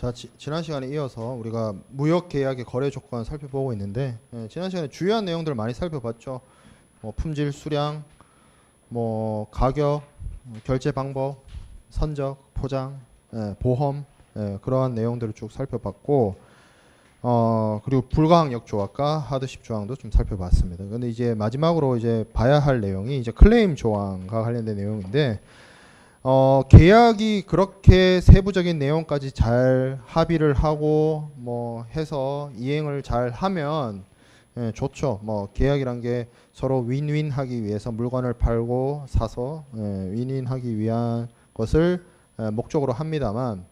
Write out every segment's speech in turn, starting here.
자, 지난 시간에 이어서 우리가 무역 계약의 거래 조건 살펴보고 있는데, 지난 시간에 주요한 내용들을 많이 살펴봤죠. 뭐 품질, 수량, 뭐 가격, 결제 방법, 선적, 포장, 보험, 그러한 내용들을 쭉 살펴봤고, 그리고 불가항력 조항과 하드십 조항도 좀 살펴봤습니다. 근데 이제 마지막으로 이제 봐야 할 내용이 이제 클레임 조항과 관련된 내용인데, 계약이 그렇게 세부적인 내용까지 잘 합의를 하고 뭐 해서 이행을 잘 하면 좋죠. 뭐 계약이란 게 서로 윈윈 하기 위해서 물건을 팔고 사서 윈윈 하기 위한 것을 목적으로 합니다만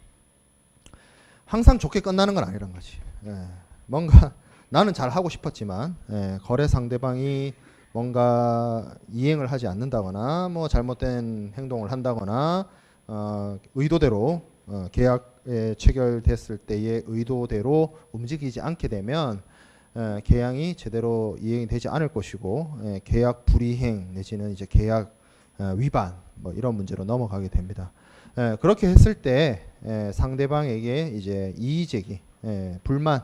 항상 좋게 끝나는 건 아니란 거지. 뭔가 나는 잘 하고 싶었지만 거래 상대방이 뭔가 이행을 하지 않는다거나 뭐 잘못된 행동을 한다거나 의도대로 계약에 체결됐을 때의 의도대로 움직이지 않게 되면 계약이 제대로 이행이 되지 않을 것이고 계약 불이행 내지는 이제 계약 위반 뭐 이런 문제로 넘어가게 됩니다. 그렇게 했을 때 상대방에게 이제 이의제기, 불만,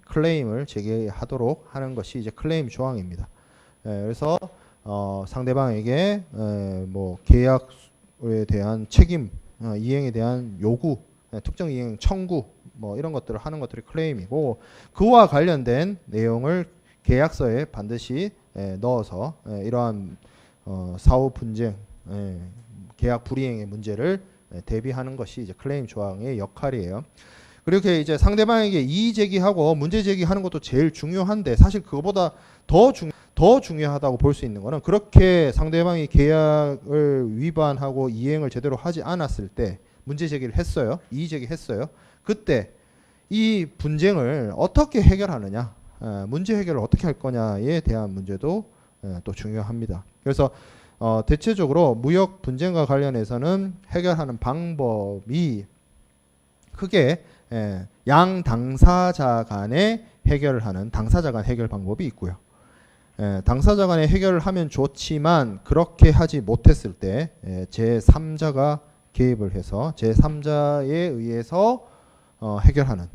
클레임을 제기하도록 하는 것이 이제 클레임 조항입니다. 그래서 상대방에게 뭐 계약에 대한 책임, 이행에 대한 요구, 특정 이행 청구 뭐 이런 것들을 하는 것들이 클레임이고, 그와 관련된 내용을 계약서에 반드시 넣어서 이러한 사후 분쟁, 계약 불이행의 문제를 대비하는 것이 이제 클레임 조항의 역할이에요. 그렇게 이제 상대방에게 이의 제기하고 문제 제기하는 것도 제일 중요한데, 사실 그거보다 더 중요하다고 볼 수 있는 거는, 그렇게 상대방이 계약을 위반하고 이행을 제대로 하지 않았을 때 문제 제기를 했어요. 이의 제기했어요. 그때 이 분쟁을 어떻게 해결하느냐, 문제 해결을 어떻게 할 거냐에 대한 문제도 또 중요합니다. 그래서 대체적으로 무역 분쟁과 관련해서는 해결하는 방법이 크게 양 당사자 간에 해결을 하는 당사자 간 해결 방법이 있고요. 당사자 간에 해결을 하면 좋지만 그렇게 하지 못했을 때 제3자가 개입을 해서 제3자에 의해서 해결하는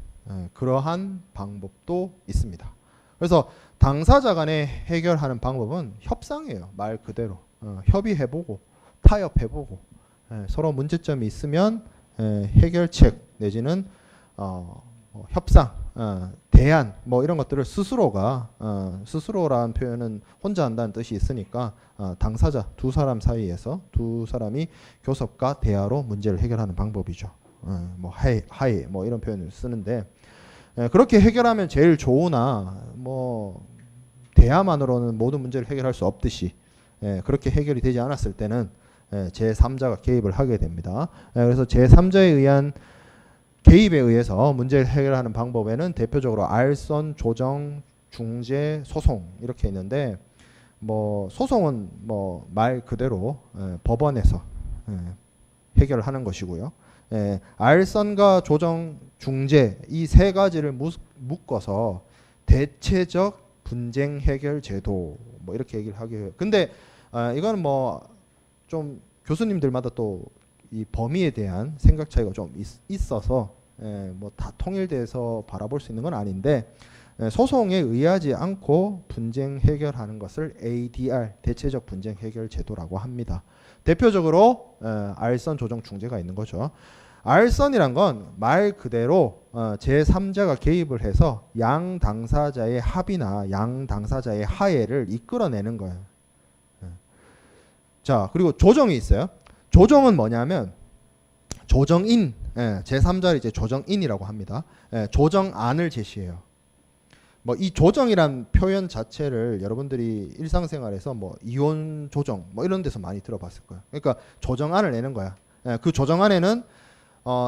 그러한 방법도 있습니다. 그래서 당사자 간에 해결하는 방법은 협상이에요. 말 그대로 협의해보고 타협해보고 서로 문제점이 있으면 해결책 내지는 협상, 대안 뭐 이런 것들을 스스로가 스스로라는 표현은 혼자 한다는 뜻이 있으니까 당사자 두 사람 사이에서 두 사람이 교섭과 대화로 문제를 해결하는 방법이죠. 뭐 하에 뭐 이런 표현을 쓰는데, 그렇게 해결하면 제일 좋으나 뭐 대화만으로는 모든 문제를 해결할 수 없듯이 그렇게 해결이 되지 않았을 때는 제3자가 개입을 하게 됩니다. 그래서 제3자에 의한 개입에 의해서 문제를 해결하는 방법에는 대표적으로 알선, 조정, 중재, 소송 이렇게 있는데, 뭐 소송은 뭐 말 그대로 법원에서 해결을 하는 것이고요. 알선과 조정, 중재 이 세 가지를 묶어서 대체적 분쟁 해결 제도 뭐 이렇게 얘기를 하게 해요. 근데 이거는 뭐 좀 교수님들마다 또 이 범위에 대한 생각 차이가 좀 있어서 뭐 다 통일돼서 바라볼 수 있는 건 아닌데, 소송에 의하지 않고 분쟁 해결하는 것을 ADR 대체적 분쟁 해결 제도라고 합니다. 대표적으로 알선, 조정, 중재가 있는 거죠. 알선이란 건 말 그대로 제3자가 개입을 해서 양 당사자의 합의나 양 당사자의 하에를 이끌어내는 거예요. 자, 그리고 조정이 있어요. 조정은 뭐냐면 조정인, 제3자를 이제 조정인이라고 합니다. 조정안을 제시해요. 뭐 이 조정이란 표현 자체를 여러분들이 일상생활에서 뭐 이혼 조정 뭐 이런 데서 많이 들어봤을 거예요. 그러니까 조정안을 내는 거야. 그 조정안에는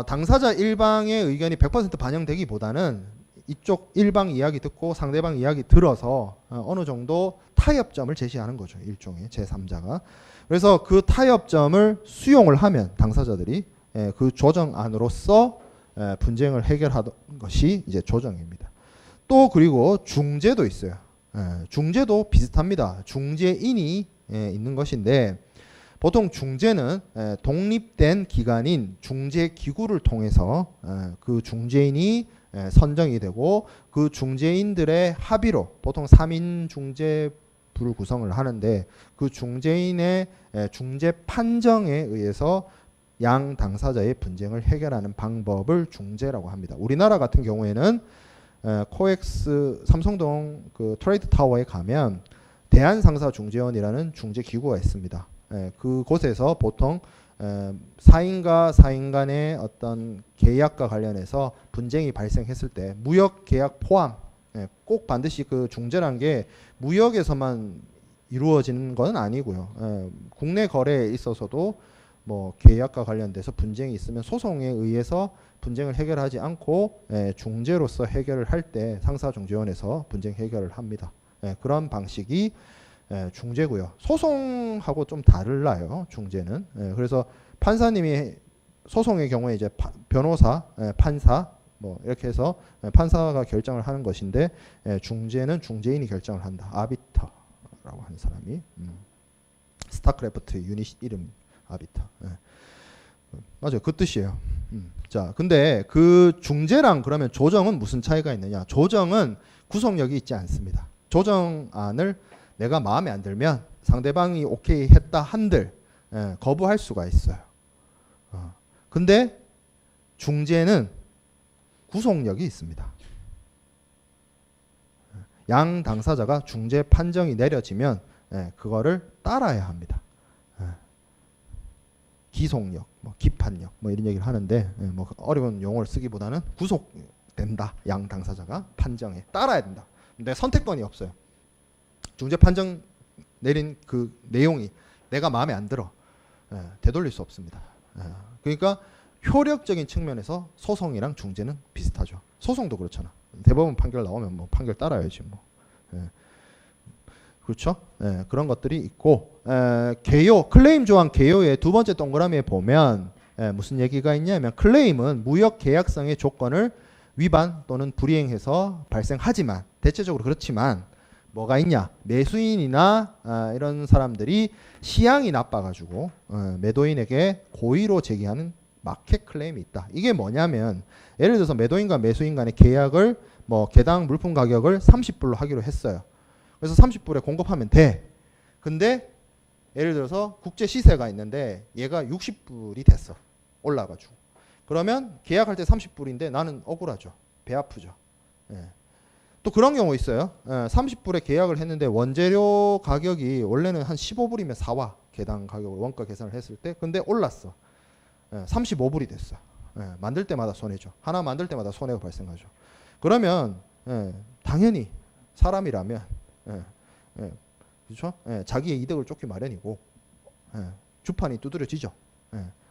당사자 일방의 의견이 100% 반영되기보다는 이쪽 일방 이야기 듣고 상대방 이야기 들어서 어느 정도 타협점을 제시하는 거죠. 일종의 제3자가. 그래서 그 타협점을 수용을 하면 당사자들이 그 조정안으로서 분쟁을 해결하는 것이 이제 조정입니다. 또 그리고 중재도 있어요. 중재도 비슷합니다. 중재인이 있는 것인데, 보통 중재는 독립된 기관인 중재기구를 통해서 그 중재인이 선정이 되고 그 중재인들의 합의로 보통 3인 중재부를 구성을 하는데 그 중재인의 중재 판정에 의해서 양 당사자의 분쟁을 해결하는 방법을 중재라고 합니다. 우리나라 같은 경우에는 코엑스 삼성동 그 트레이드 타워에 가면 대한상사중재원이라는 중재기구가 있습니다. 그곳에서 보통 4인과 4인 간의 어떤 계약과 관련해서 분쟁이 발생했을 때 무역 계약 포함 꼭 반드시 그 중재란 게 무역에서만 이루어지는 건 아니고요. 국내 거래에 있어서도 뭐 계약과 관련돼서 분쟁이 있으면 소송에 의해서 분쟁을 해결하지 않고 중재로서 해결을 할 때 상사중재원에서 분쟁 해결을 합니다. 그런 방식이 중재고요. 소송하고 좀 달라요. 중재는. 그래서 판사님이 소송의 경우에 이제 변호사, 판사 뭐 이렇게 해서 판사가 결정을 하는 것인데 중재는 중재인이 결정을 한다. 아비터라고 하는 사람이 스타크래프트 유닛 이름 아비터. 맞아요. 그 뜻이에요. 자, 근데 그 중재랑 그러면 조정은 무슨 차이가 있느냐? 조정은 구속력이 있지 않습니다. 조정안을 내가 마음에 안 들면 상대방이 오케이 했다 한들 거부할 수가 있어요. 근데 중재는 구속력이 있습니다. 양 당사자가 중재 판정이 내려지면 그거를 따라야 합니다. 기속력, 뭐 기판력, 뭐 이런 얘기를 하는데 뭐 어려운 용어를 쓰기보다는 구속된다. 양 당사자가 판정에 따라야 된다. 근데 선택권이 없어요. 중재 판정 내린 그 내용이 내가 마음에 안 들어 되돌릴 수 없습니다. 그러니까 효력적인 측면에서 소송이랑 중재는 비슷하죠. 소송도 그렇잖아. 대법원 판결 나오면 뭐 판결 따라야지 뭐. 그렇죠? 그런 것들이 있고 개요 클레임 조항 개요의 두 번째 동그라미에 보면 무슨 얘기가 있냐면 클레임은 무역 계약성의 조건을 위반 또는 불이행해서 발생하지만 대체적으로 그렇지만 뭐가 있냐? 매수인이나 이런 사람들이 시향이 나빠가지고 매도인에게 고의로 제기하는 마켓 클레임이 있다. 이게 뭐냐면 예를 들어서 매도인과 매수인 간의 계약을 뭐 개당 물품 가격을 30불로 하기로 했어요. 그래서 30불에 공급하면 돼. 근데 예를 들어서 국제 시세가 있는데 얘가 60불이 됐어. 올라가지고. 그러면 계약할 때 30불인데 나는 억울하죠. 배 아프죠. 또 그런 경우 있어요. 30불에 계약을 했는데 원재료 가격이 원래는 한 15불이면 사와. 개당 가격을 원가 계산을 했을 때. 근데 올랐어. 35불이 됐어. 만들 때마다 손해죠. 하나 만들 때마다 손해가 발생하죠. 그러면 당연히 사람이라면 그렇죠? 자기의 이득을 쫓기 마련이고 주판이 두드려지죠.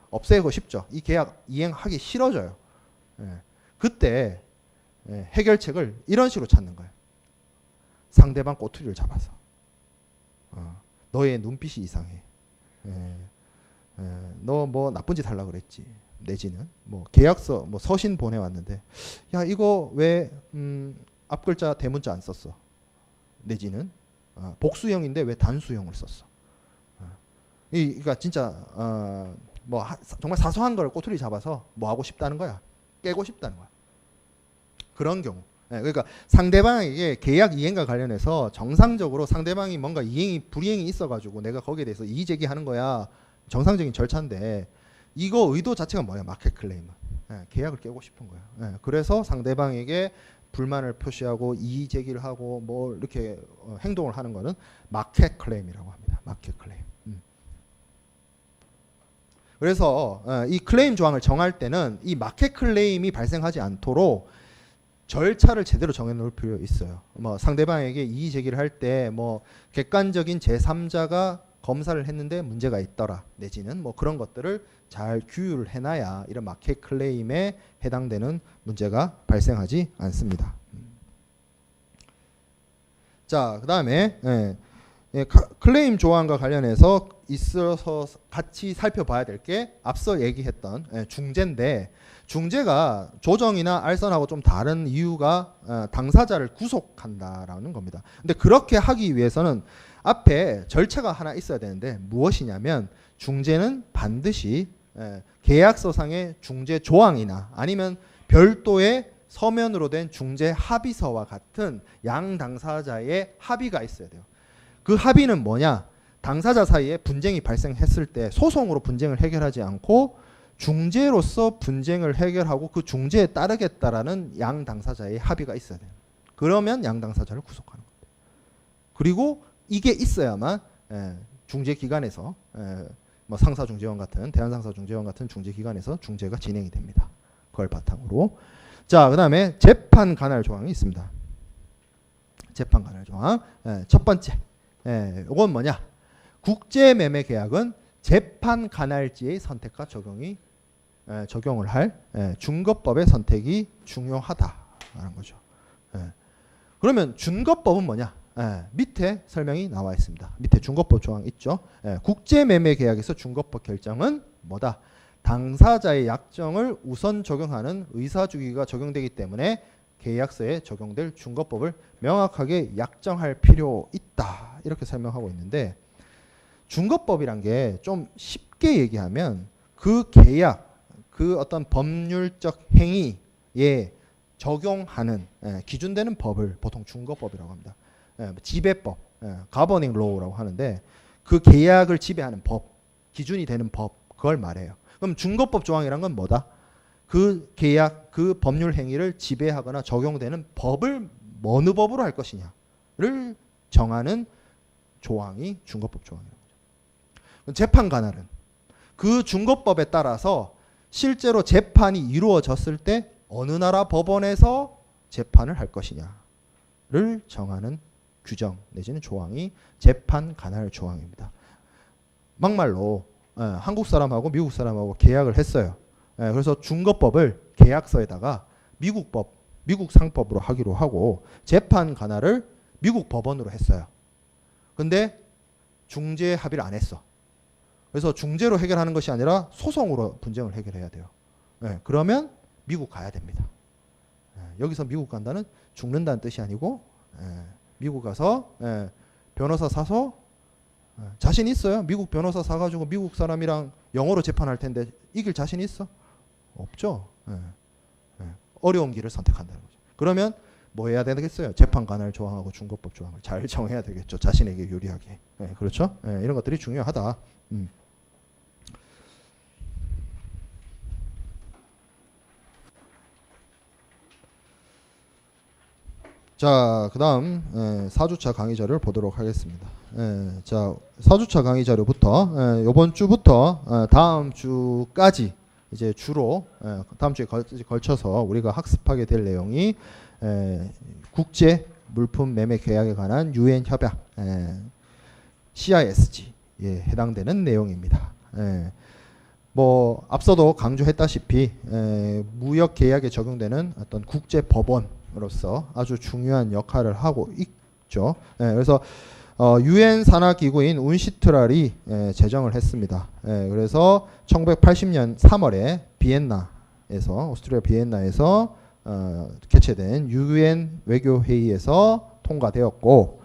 없애고 싶죠. 이 계약 이행하기 싫어져요. 그때 해결책을 이런 식으로 찾는 거예요. 상대방 꼬투리를 잡아서 너의 눈빛이 이상해. 너 뭐 나쁜 짓 하려고 그랬지. 내지는 뭐 계약서 뭐 서신 보내왔는데 야 이거 왜 앞글자 대문자 안 썼어. 내지는 복수형인데 왜 단수형을 썼어. 그러니까 진짜 뭐 정말 사소한 걸 꼬투리 잡아서 뭐 하고 싶다는 거야. 깨고 싶다는 거야. 그런 경우. 그러니까 상대방에게 계약 이행과 관련해서 정상적으로 상대방이 뭔가 불이행이 있어가지고 내가 거기에 대해서 이의 제기하는 거야. 정상적인 절차인데 이거 의도 자체가 뭐야? 마켓 클레임은. 계약을 깨고 싶은 거야. 그래서 상대방에게 불만을 표시하고 이의 제기를 하고 뭐 이렇게 행동을 하는 거는 마켓 클레임이라고 합니다. 마켓 클레임. 그래서 이 클레임 조항을 정할 때는 이 마켓 클레임이 발생하지 않도록 절차를 제대로 정해 놓을 필요 있어요. 뭐 상대방에게 이의 제기를 할 때 뭐 객관적인 제3자가 검사를 했는데 문제가 있더라. 내지는 뭐 그런 것들을 잘 규율을 해놔야 이런 마켓 클레임에 해당되는 문제가 발생하지 않습니다. 자, 그 다음에 클레임 조항과 관련해서 있어서 같이 살펴봐야 될 게 앞서 얘기했던 중재인데 중재가 조정이나 알선하고 좀 다른 이유가 당사자를 구속한다라는 겁니다. 근데 그렇게 하기 위해서는 앞에 절차가 하나 있어야 되는데 무엇이냐면 중재는 반드시 계약서상의 중재 조항이나 아니면 별도의 서면으로 된 중재 합의서와 같은 양 당사자의 합의가 있어야 돼요. 그 합의는 뭐냐? 당사자 사이에 분쟁이 발생했을 때 소송으로 분쟁을 해결하지 않고 중재로서 분쟁을 해결하고 그 중재에 따르겠다라는 양 당사자의 합의가 있어야 돼요. 그러면 양 당사자를 구속하는 겁니다. 그리고 이게 있어야만 중재기관에서 뭐 상사중재원 같은 대한상사중재원 같은 중재기관에서 중재가 진행이 됩니다. 그걸 바탕으로 자, 그 다음에 재판 관할 조항이 있습니다. 재판 관할 조항 첫 번째 이건 뭐냐? 국제매매 계약은 재판 관할지의 선택과 적용을 할 준거법의 선택이 중요하다라는 거죠. 그러면 준거법은 뭐냐? 밑에 설명이 나와 있습니다. 밑에 준거법 조항 있죠. 국제매매 계약에서 준거법 결정은 뭐다? 당사자의 약정을 우선 적용하는 의사주기가 적용되기 때문에 계약서에 적용될 준거법을 명확하게 약정할 필요 있다. 이렇게 설명하고 있는데 준거법이란 게 좀 쉽게 얘기하면 그 계약, 그 어떤 법률적 행위에 적용하는 기준되는 법을 보통 준거법이라고 합니다. 지배법, 가버닝 로우라고 하는데 그 계약을 지배하는 법, 기준이 되는 법, 그걸 말해요. 그럼 준거법 조항이란 건 뭐다? 그 계약, 그 법률 행위를 지배하거나 적용되는 법을 어느 법으로 할 것이냐를 정하는 조항이 준거법 조항이라는 거죠. 재판 관할은 그 준거법에 따라서 실제로 재판이 이루어졌을 때 어느 나라 법원에서 재판을 할 것이냐를 정하는 규정 내지는 조항이 재판 관할 조항입니다. 막말로 한국 사람하고 미국 사람하고 계약을 했어요. 그래서 준거법을 계약서에다가 미국 법, 미국 상법으로 하기로 하고 재판 관할을 미국 법원으로 했어요. 근데 중재 합의를 안 했어. 그래서 중재로 해결하는 것이 아니라 소송으로 분쟁을 해결해야 돼요. 그러면 미국 가야 됩니다. 여기서 미국 간다는 죽는다는 뜻이 아니고 미국 가서 변호사 사서 자신 있어요? 미국 변호사 사가지고 미국 사람이랑 영어로 재판할 텐데 이길 자신 있어? 없죠. 어려운 길을 선택한다는 거죠. 그러면 뭐 해야 되겠어요? 재판 관할 조항하고 준거법 조항을 잘 정해야 되겠죠. 자신에게 유리하게. 그렇죠? 이런 것들이 중요하다. 자, 그 다음 4주차 강의 자료를 보도록 하겠습니다. 자, 4주차 강의 자료부터 이번 주부터 다음 주까지 이제 주로 다음 주에 걸쳐서 우리가 학습하게 될 내용이 국제 물품 매매 계약에 관한 유엔 협약 CISG에 해당되는 내용입니다. 뭐 앞서도 강조했다시피 무역 계약에 적용되는 어떤 국제 법원으로서 아주 중요한 역할을 하고 있죠. 그래서 유엔 산하 기구인 운시트랄이 제정을 했습니다. 그래서 1980년 3월에 비엔나에서 오스트리아 비엔나에서 개최된 유엔 외교 회의에서 통과되었고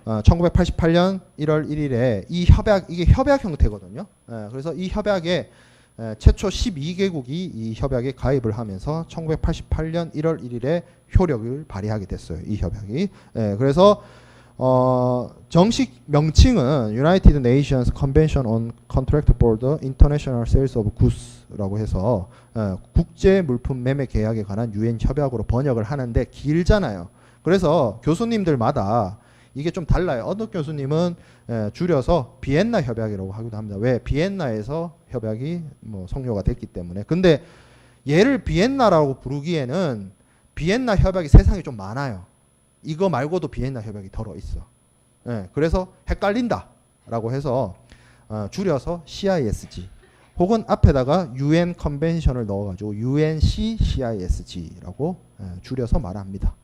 1988년 1월 1일에 이 협약 이게 협약 형태거든요. 그래서 이 협약에 최초 12개국이 이 협약에 가입을 하면서 1988년 1월 1일에 효력을 발휘하게 됐어요. 이 협약이. 그래서 정식 명칭은 United Nations Convention on Contract Border International Sales of Goods라고 해서 국제 물품 매매 계약에 관한 유엔 협약으로 번역을 하는데 길잖아요. 그래서 교수님들마다 이게 좀 달라요. 어느 교수님은 줄여서 비엔나 협약이라고 하기도 합니다. 왜? 비엔나에서 협약이 뭐 성료가 됐기 때문에. 근데 얘를 비엔나라고 부르기에는 비엔나 협약이 세상에 좀 많아요. 이거 말고도 비엔나 협약이 덜어 있어. 그래서 헷갈린다라고 해서 줄여서 CISG 혹은 앞에다가 UN 컨벤션을 넣어가지고 UNC CISG라고 줄여서 말합니다.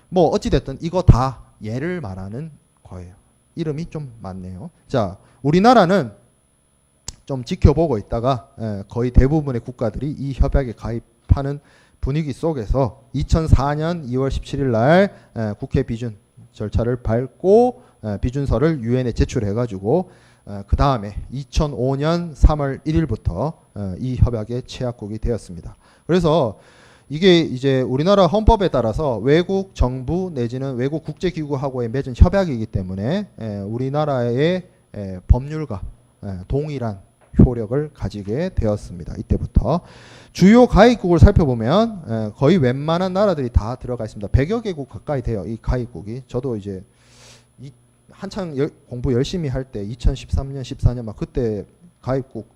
뭐 어찌됐든 이거 다 얘를 말하는 거예요. 이름이 좀 많네요. 자, 우리나라는 좀 지켜보고 있다가 거의 대부분의 국가들이 이 협약에 가입하는 분위기 속에서 2004년 2월 17일 날 국회 비준 절차를 밟고 비준서를 유엔에 제출해가지고 그 다음에 2005년 3월 1일부터 이 협약의 체약국이 되었습니다. 그래서 이게 이제 우리나라 헌법에 따라서 외국 정부 내지는 외국 국제기구하고의 맺은 협약이기 때문에 우리나라의 법률과 동일한 효력을 가지게 되었습니다. 이때부터 주요 가입국을 살펴보면 거의 웬만한 나라들이 다 들어가 있습니다. 100여 개국 가까이 돼요. 이 가입국이. 저도 이제 한창 공부 열심히 할 때 2013년 14년 막 그때 가입국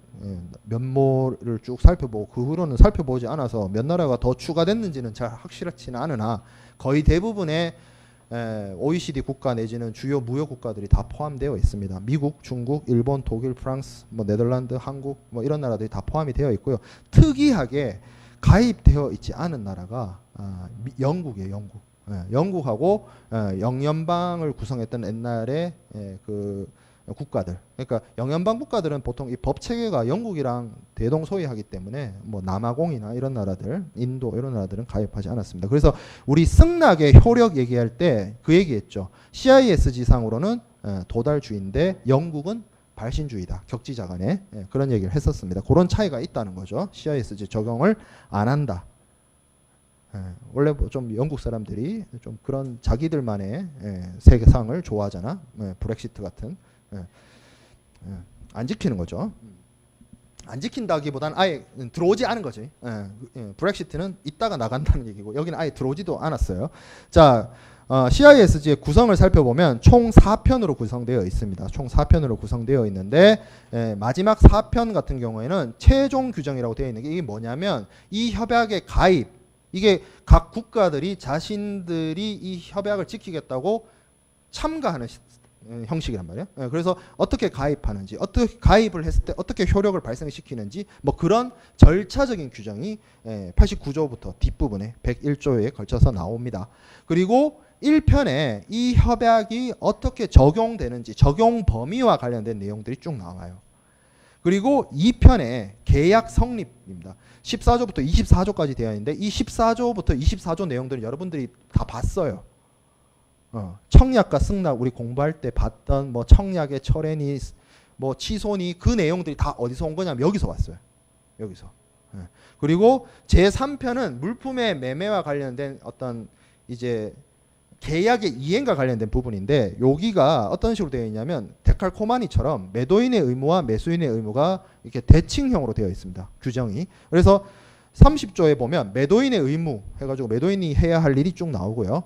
면모를 쭉 살펴보고 그 후로는 살펴보지 않아서 몇 나라가 더 추가됐는지는 잘 확실하지는 않으나 거의 대부분의 OECD 국가 내지는 주요 무역 국가들이 다 포함되어 있습니다. 미국, 중국, 일본, 독일, 프랑스, 뭐 네덜란드, 한국 뭐 이런 나라들이 다 포함이 되어 있고요. 특이하게 가입되어 있지 않은 나라가 영국이에요. 영국. 영국하고 영연방을 구성했던 옛날에 그 국가들. 그러니까 영연방 국가들은 보통 이 법 체계가 영국이랑 대동소이하기 때문에 뭐 남아공이나 이런 나라들, 인도 이런 나라들은 가입하지 않았습니다. 그래서 우리 승낙의 효력 얘기할 때 그 얘기했죠. CIS지상으로는 도달주의인데 영국은 발신주의다. 격지자 간에 그런 얘기를 했었습니다. 그런 차이가 있다는 거죠. CISG 적용을 안 한다. 원래 좀 영국 사람들이 좀 그런 자기들만의 세계상을 좋아하잖아. 브렉시트 같은. 안 지키는 거죠. 안 지킨다기보다는 아예 들어오지 않은 거지. 브렉시트는 있다가 나간다는 얘기고 여기는 아예 들어오지도 않았어요. 자, CISG의 구성을 살펴보면 총 4편으로 구성되어 있습니다. 총 4편으로 구성되어 있는데 마지막 4편 같은 경우에는 최종 규정이라고 되어 있는 게 이게 뭐냐면 이 협약의 가입 이게 각 국가들이 자신들이 이 협약을 지키겠다고 참가하는 형식이란 말이에요. 그래서 어떻게 가입하는지, 어떻게 가입을 했을 때 어떻게 효력을 발생시키는지 뭐 그런 절차적인 규정이 89조부터 뒷부분에 101조에 걸쳐서 나옵니다. 그리고 1편에 이 협약이 어떻게 적용되는지 적용 범위와 관련된 내용들이 쭉 나와요. 그리고 2편에 계약 성립입니다. 14조부터 24조까지 되어 있는데 이 14조부터 24조 내용들은 여러분들이 다 봤어요. 청약과 승낙 우리 공부할 때 봤던 뭐 청약의 철회니 뭐 취소니 그 내용들이 다 어디서 온 거냐면 여기서 왔어요. 여기서. 그리고 제3편은 물품의 매매와 관련된 어떤 이제 계약의 이행과 관련된 부분인데 여기가 어떤 식으로 되어 있냐면 데칼코마니처럼 매도인의 의무와 매수인의 의무가 이렇게 대칭형으로 되어 있습니다. 규정이. 그래서 30조에 보면 매도인의 의무 해가지고 매도인이 해야 할 일이 쭉 나오고요.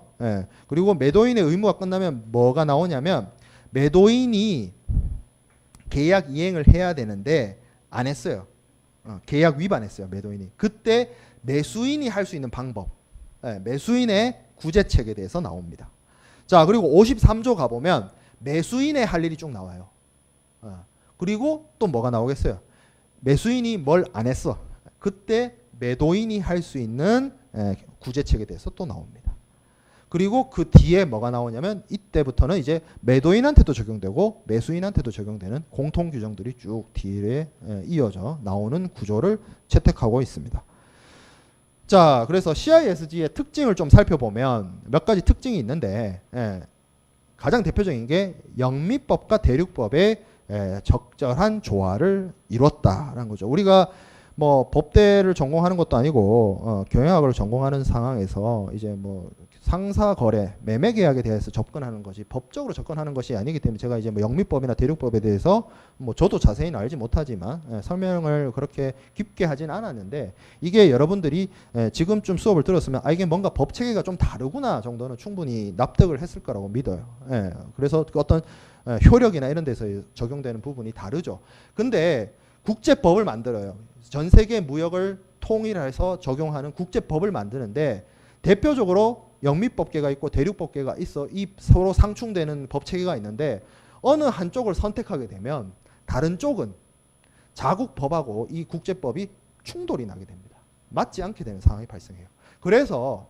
그리고 매도인의 의무가 끝나면 뭐가 나오냐면 매도인이 계약 이행을 해야 되는데 안 했어요. 계약 위반했어요. 매도인이. 그때 매수인이 할 수 있는 방법. 매수인의 구제책에 대해서 나옵니다. 자, 그리고 53조 가보면 매수인의 할 일이 쭉 나와요. 그리고 또 뭐가 나오겠어요? 매수인이 뭘 안 했어. 그때 매도인이 할 수 있는 구제책에 대해서 또 나옵니다. 그리고 그 뒤에 뭐가 나오냐면 이때부터는 이제 매도인한테도 적용되고 매수인한테도 적용되는 공통 규정들이 쭉 뒤에 이어져 나오는 구조를 채택하고 있습니다. 자, 그래서 CISG의 특징을 좀 살펴보면 몇 가지 특징이 있는데 가장 대표적인 게 영미법과 대륙법의 적절한 조화를 이뤘다라는 거죠. 우리가 뭐 법대를 전공하는 것도 아니고 경영학을 전공하는 상황에서 이제 뭐 상사 거래, 매매 계약에 대해서 접근하는 것이 법적으로 접근하는 것이 아니기 때문에 제가 이제 뭐 영미법이나 대륙법에 대해서 뭐 저도 자세히는 알지 못하지만 설명을 그렇게 깊게 하진 않았는데 이게 여러분들이 지금쯤 수업을 들었으면 이게 뭔가 법 체계가 좀 다르구나 정도는 충분히 납득을 했을 거라고 믿어요. 그래서 어떤 효력이나 이런 데서 적용되는 부분이 다르죠. 근데 국제법을 만들어요. 전 세계 무역을 통일해서 적용하는 국제법을 만드는데 대표적으로 영미법계가 있고 대륙법계가 있어. 이 서로 상충되는 법 체계가 있는데 어느 한쪽을 선택하게 되면 다른 쪽은 자국 법하고 이 국제법이 충돌이 나게 됩니다. 맞지 않게 되는 상황이 발생해요. 그래서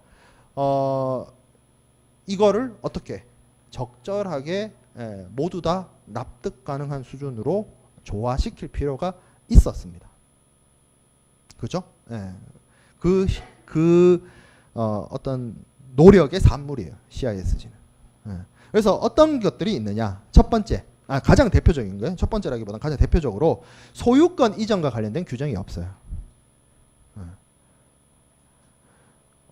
이거를 어떻게 적절하게 모두 다 납득 가능한 수준으로 조화시킬 필요가 있었습니다. 그죠? 어떤 노력의 산물이에요. CISG는. 그래서 어떤 것들이 있느냐? 첫 번째, 가장 대표적인 거예요. 첫 번째라기보다는 가장 대표적으로 소유권 이전과 관련된 규정이 없어요.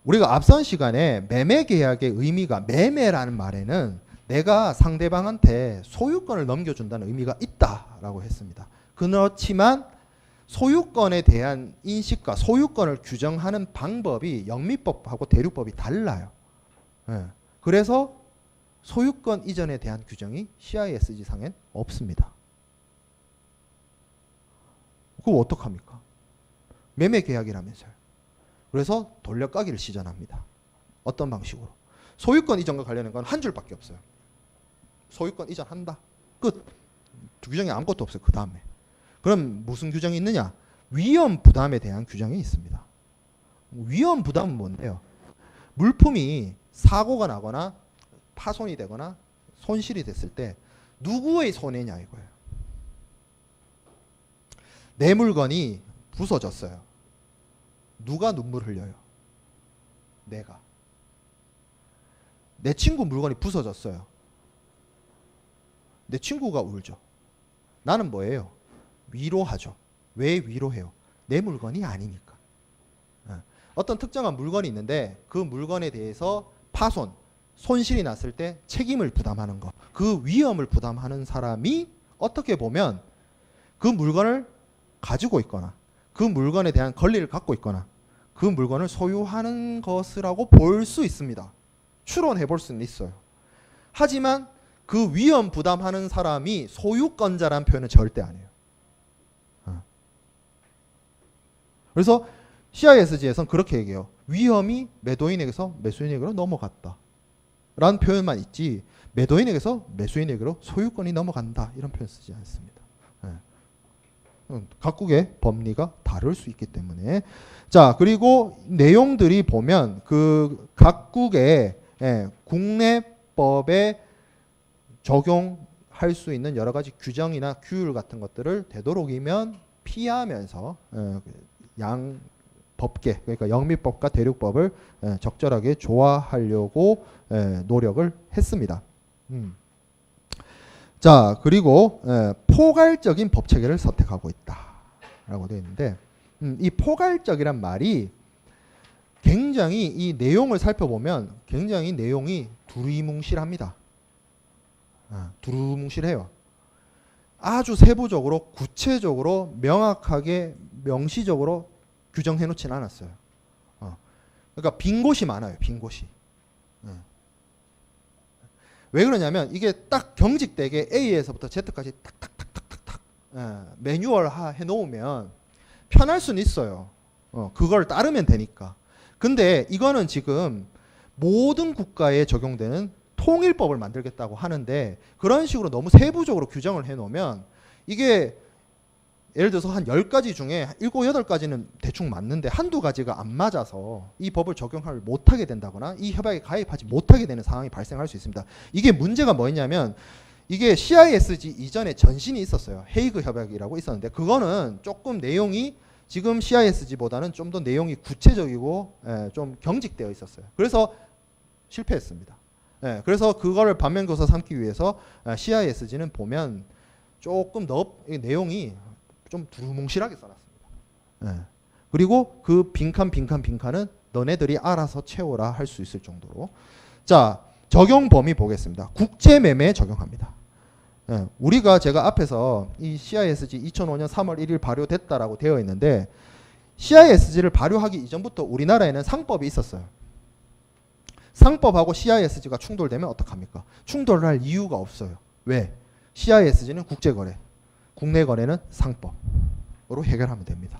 우리가 앞선 시간에 매매 계약의 의미가 매매라는 말에는 내가 상대방한테 소유권을 넘겨준다는 의미가 있다라고 했습니다. 그렇지만 소유권에 대한 인식과 소유권을 규정하는 방법이 영미법하고 대륙법이 달라요. 그래서 소유권 이전에 대한 규정이 CISG 상엔 없습니다. 그거 어떡합니까? 매매 계약이라면서요. 그래서 돌려가기를 시전합니다. 어떤 방식으로? 소유권 이전과 관련된 건 한 줄밖에 없어요. 소유권 이전한다. 끝. 규정이 아무것도 없어요. 그 다음에. 그럼 무슨 규정이 있느냐? 위험 부담에 대한 규정이 있습니다. 위험 부담은 뭔데요? 물품이 사고가 나거나 파손이 되거나 손실이 됐을 때 누구의 손해냐 이거예요. 내 물건이 부서졌어요. 누가 눈물 흘려요? 내가. 내 친구 물건이 부서졌어요. 내 친구가 울죠. 나는 뭐예요? 위로하죠. 왜 위로해요? 내 물건이 아니니까. 어떤 특정한 물건이 있는데 그 물건에 대해서 파손, 손실이 났을 때 책임을 부담하는 거. 그 위험을 부담하는 사람이 어떻게 보면 그 물건을 가지고 있거나 그 물건에 대한 권리를 갖고 있거나 그 물건을 소유하는 것이라고 볼 수 있습니다. 추론해 볼 수는 있어요. 하지만 그 위험 부담하는 사람이 소유권자라는 표현은 절대 아니에요. 그래서 CISG에서는 그렇게 얘기해요. 위험이 매도인에게서 매수인에게로 넘어갔다. 라는 표현만 있지 매도인에게서 매수인에게로 소유권이 넘어간다. 이런 표현 쓰지 않습니다. 각국의 법리가 다를 수 있기 때문에. 자, 그리고 내용들이 보면 그 각국의 국내법에 적용할 수 있는 여러 가지 규정이나 규율 같은 것들을 되도록이면 피하면서 양 법계, 그러니까 영미법과 대륙법을 적절하게 조화하려고 노력을 했습니다. 자, 그리고 포괄적인 법 체계를 선택하고 있다라고 되어 있는데 이 포괄적이란 말이 굉장히 이 내용을 살펴보면 굉장히 내용이 두리뭉실합니다. 두루뭉실해요. 아주 세부적으로 구체적으로 명확하게 명시적으로 규정해 놓지는 않았어요. 그러니까 빈 곳이 많아요. 빈 곳이. 왜 그러냐면 이게 딱 경직되게 A에서부터 Z까지 탁탁탁탁탁탁 매뉴얼 해놓으면 편할 수는 있어요. 그걸 따르면 되니까. 근데 이거는 지금 모든 국가에 적용되는 통일법을 만들겠다고 하는데 그런 식으로 너무 세부적으로 규정을 해놓으면 이게 예를 들어서 한 10가지 중에 7, 8가지는 대충 맞는데 한두 가지가 안 맞아서 이 법을 적용을 못하게 된다거나 이 협약에 가입하지 못하게 되는 상황이 발생할 수 있습니다. 이게 문제가 뭐였냐면 이게 CISG 이전에 전신이 있었어요. 헤이그 협약이라고 있었는데 그거는 조금 내용이 지금 CISG보다는 좀 더 내용이 구체적이고 좀 경직되어 있었어요. 그래서 실패했습니다. 그래서 그거를 반면교사 삼기 위해서 CISG는 보면 조금 더 내용이 좀 두루뭉실하게 써놨습니다. 그리고 그 빈칸은 너네들이 알아서 채워라 할 수 있을 정도로. 자, 적용 범위 보겠습니다. 국제매매에 적용합니다. 우리가 제가 앞에서 이 CISG 2005년 3월 1일 발효됐다라고 되어 있는데 CISG를 발효하기 이전부터 우리나라에는 상법이 있었어요. 상법하고 CISG가 충돌되면 어떡합니까? 충돌할 이유가 없어요. 왜? CISG는 국제거래, 국내 거래는 상법으로 해결하면 됩니다.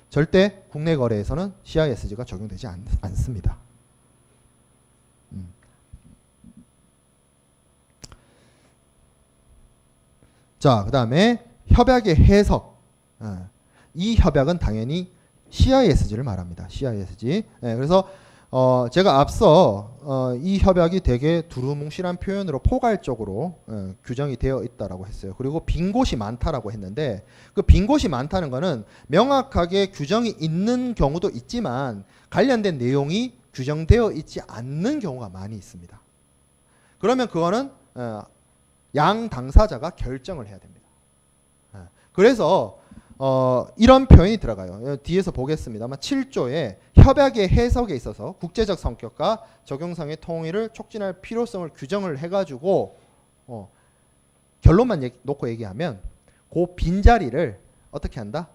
절대 국내 거래에서는 CISG가 적용되지 않습니다. 자, 그 다음에 협약의 해석. 이 협약은 당연히 CISG를 말합니다. CISG. 그래서 제가 앞서 이 협약이 되게 두루뭉실한 표현으로 포괄적으로 규정이 되어 있다라고 했어요. 그리고 빈 곳이 많다라고 했는데 그 빈 곳이 많다는 거는 명확하게 규정이 있는 경우도 있지만 관련된 내용이 규정되어 있지 않는 경우가 많이 있습니다. 그러면 그거는 양 당사자가 결정을 해야 됩니다. 그래서 이런 표현이 들어가요. 뒤에서 보겠습니다만 7조에 협약의 해석에 있어서 국제적 성격과 적용상의 통일을 촉진할 필요성을 규정을 해가지고 결론만 놓고 얘기하면 그 빈자리를 어떻게 한다?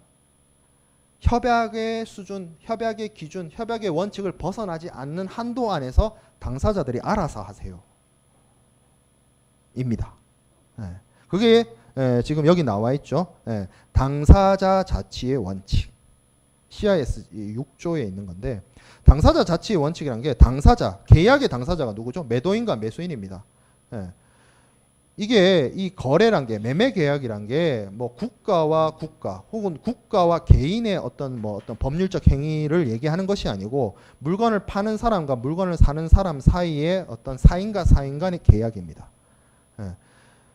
협약의 수준, 협약의 기준, 협약의 원칙을 벗어나지 않는 한도 안에서 당사자들이 알아서 하세요. 입니다. 그게 지금 여기 나와 있죠. 당사자 자치의 원칙. CIS 6조에 있는 건데 당사자 자치의 원칙이라는 게 당사자, 계약의 당사자가 누구죠? 매도인과 매수인입니다. 이게 이 거래란 게 매매 계약이란 게 뭐 국가와 국가 혹은 국가와 개인의 어떤 법률적 행위를 얘기하는 것이 아니고 물건을 파는 사람과 물건을 사는 사람 사이의 어떤 사인과 사인 간의 계약입니다.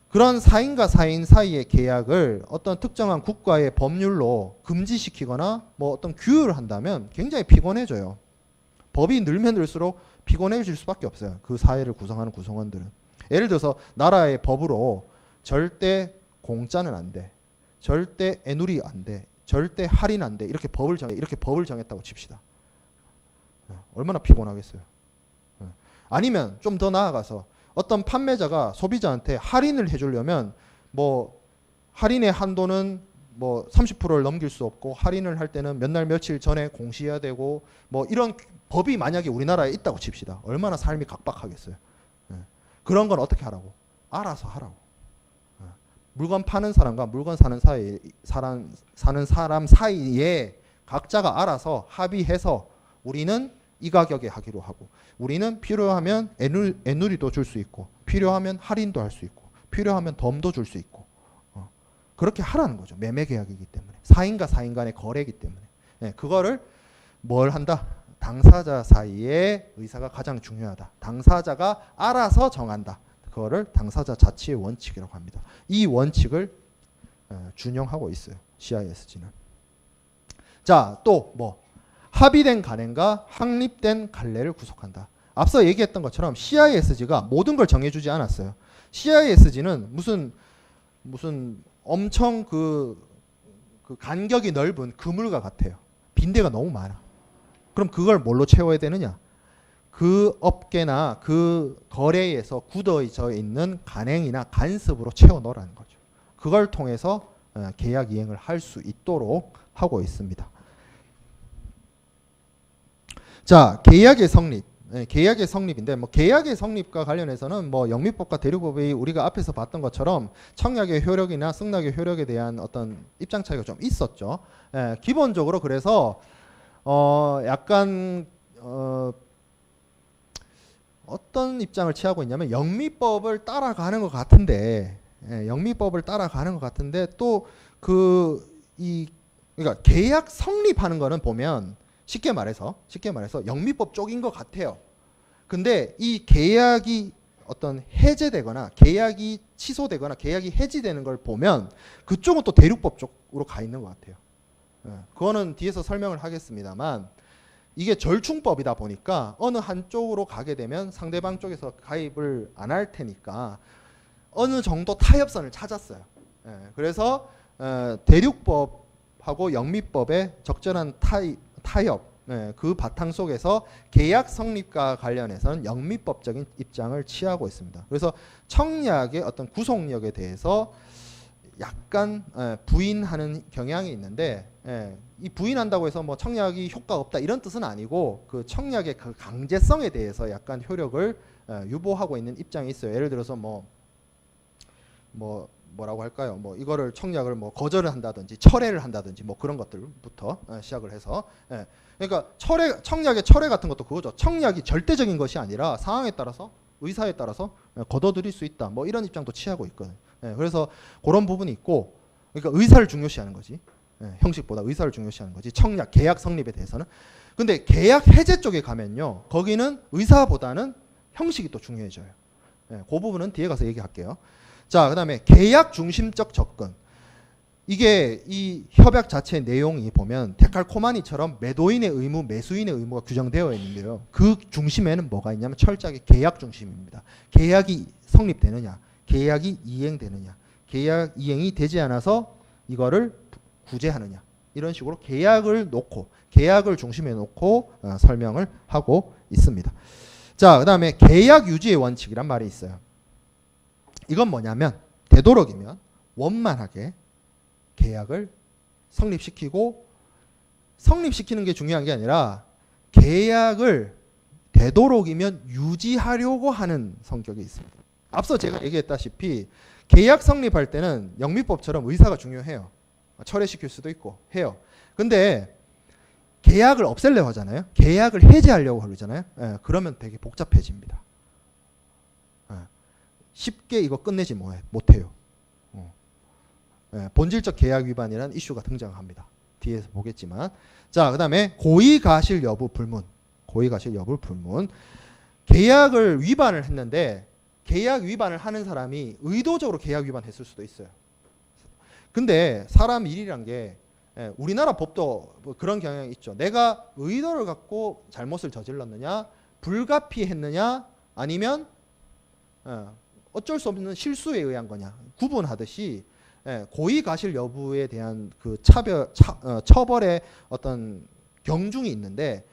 그런 사인과 사인 사이의 계약을 어떤 특정한 국가의 법률로 금지시키거나 뭐 어떤 규율을 한다면 굉장히 피곤해져요. 법이 늘면 늘수록 피곤해질 수밖에 없어요. 그 사회를 구성하는 구성원들은. 예를 들어서 나라의 법으로 절대 공짜는 안 돼. 절대 애누리 안 돼. 절대 할인 안 돼. 이렇게 법을 정했다고 칩시다. 얼마나 피곤하겠어요. 아니면 좀 더 나아가서 어떤 판매자가 소비자한테 할인을 해주려면 뭐 할인의 한도는 뭐 30%를 넘길 수 없고 할인을 할 때는 몇 날 며칠 전에 공시해야 되고 뭐 이런 법이 만약에 우리나라에 있다고 칩시다. 얼마나 삶이 각박하겠어요. 그런 건 어떻게 하라고? 알아서 하라고. 물건 파는 사람과 물건 사는 사람 사이에 각자가 알아서 합의해서 우리는 이 가격에 하기로 하고 우리는 필요하면 애누리도 줄 수 있고 필요하면 할인도 할 수 있고 필요하면 덤도 줄 수 있고 그렇게 하라는 거죠. 매매 계약이기 때문에 사인과 사인 간의 거래이기 때문에 그거를 뭘 한다? 당사자 사이의 의사가 가장 중요하다. 당사자가 알아서 정한다. 그거를 당사자 자치의 원칙이라고 합니다. 이 원칙을 준용하고 있어요. CISG는. 자, 또 뭐 합의된 간행과 확립된 관례를 구속한다. 앞서 얘기했던 것처럼 CISG가 모든 걸 정해주지 않았어요. CISG는 무슨 엄청 그 간격이 넓은 그물과 같아요. 빈대가 너무 많아. 그럼 그걸 뭘로 채워야 되느냐? 그 업계나 그 거래에서 굳어져 있는 간행이나 간섭으로 채워 넣으라는 거죠. 그걸 통해서 계약 이행을 할 수 있도록 하고 있습니다. 자, 계약의 성립. 계약의 성립인데 뭐 계약의 성립과 관련해서는 뭐 영미법과 대륙법이 우리가 앞에서 봤던 것처럼 청약의 효력이나 승낙의 효력에 대한 어떤 입장 차이가 좀 있었죠. 기본적으로 그래서 약간 어떤 입장을 취하고 있냐면 영미법을 따라가는 것 같은데 영미법을 따라가는 것 같은데 또 그러니까 계약 성립하는 거는 보면 쉽게 말해서 영미법 쪽인 것 같아요. 근데 이 계약이 어떤 해제되거나 계약이 취소되거나 계약이 해지되는 걸 보면 그쪽은 또 대륙법 쪽으로 가 있는 것 같아요. 그거는 뒤에서 설명을 하겠습니다만 이게 절충법이다 보니까 어느 한쪽으로 가게 되면 상대방 쪽에서 가입을 안 할 테니까 어느 정도 타협선을 찾았어요. 그래서 대륙법하고 영미법의 적절한 타협 그 바탕 속에서 계약 성립과 관련해서는 영미법적인 입장을 취하고 있습니다. 그래서 청약의 어떤 구속력에 대해서 약간 부인하는 경향이 있는데 이 부인한다고 해서 뭐 청약이 효과가 없다 이런 뜻은 아니고 그 청약의 그 강제성에 대해서 약간 효력을 유보하고 있는 입장이 있어요. 예를 들어서 뭐라고 할까요? 뭐 이거를 청약을 뭐 거절을 한다든지 철회를 한다든지 뭐 그런 것들부터 시작을 해서 그러니까 청약의 철회 같은 것도 그거죠. 청약이 절대적인 것이 아니라 상황에 따라서 의사에 따라서 거둬들일 수 있다. 뭐 이런 입장도 취하고 있거든요. 그래서 그런 부분이 있고 그러니까 의사를 중요시하는 거지. 형식보다 의사를 중요시하는 거지. 청약 계약 성립에 대해서는. 근데 계약 해제 쪽에 가면요. 거기는 의사보다는 형식이 또 중요해져요. 그 부분은 뒤에 가서 얘기할게요. 자, 그다음에 계약 중심적 접근. 이게 이 협약 자체의 내용이 보면 데칼코마니처럼 매도인의 의무, 매수인의 의무가 규정되어 있는데요. 그 중심에는 뭐가 있냐면 철저하게 계약 중심입니다. 계약이 성립되느냐, 계약이 이행되느냐, 계약 이행이 되지 않아서 이거를 구제하느냐, 이런 식으로 계약을 놓고 계약을 중심에 놓고 설명을 하고 있습니다. 자, 그 다음에 계약 유지의 원칙이란 말이 있어요. 이건 뭐냐면 되도록이면 원만하게 계약을 성립시키고, 성립시키는 게 중요한 게 아니라 계약을 되도록이면 유지하려고 하는 성격이 있습니다. 앞서 제가 얘기했다시피 계약 성립할 때는 영미법처럼 의사가 중요해요. 철회시킬 수도 있고 해요. 근데 계약을 없애려고 하잖아요. 계약을 해지하려고 그러잖아요. 그러면 되게 복잡해집니다. 쉽게 이거 끝내지 못해요. 본질적 계약 위반이라는 이슈가 등장합니다. 뒤에서 보겠지만. 자, 그 다음에 고의가실 여부 불문. 고의가실 여부 불문. 계약을 위반을 했는데 계약 위반을 하는 사람이 의도적으로 계약 위반했을 수도 있어요. 근데 사람 일이란 게 우리나라 법도 그런 경향이 있죠. 내가 의도를 갖고 잘못을 저질렀느냐, 불가피했느냐, 아니면 어쩔 수 없는 실수에 의한 거냐 구분하듯이 고의가실 여부에 대한 그 처벌의 어떤 경중이 있는데,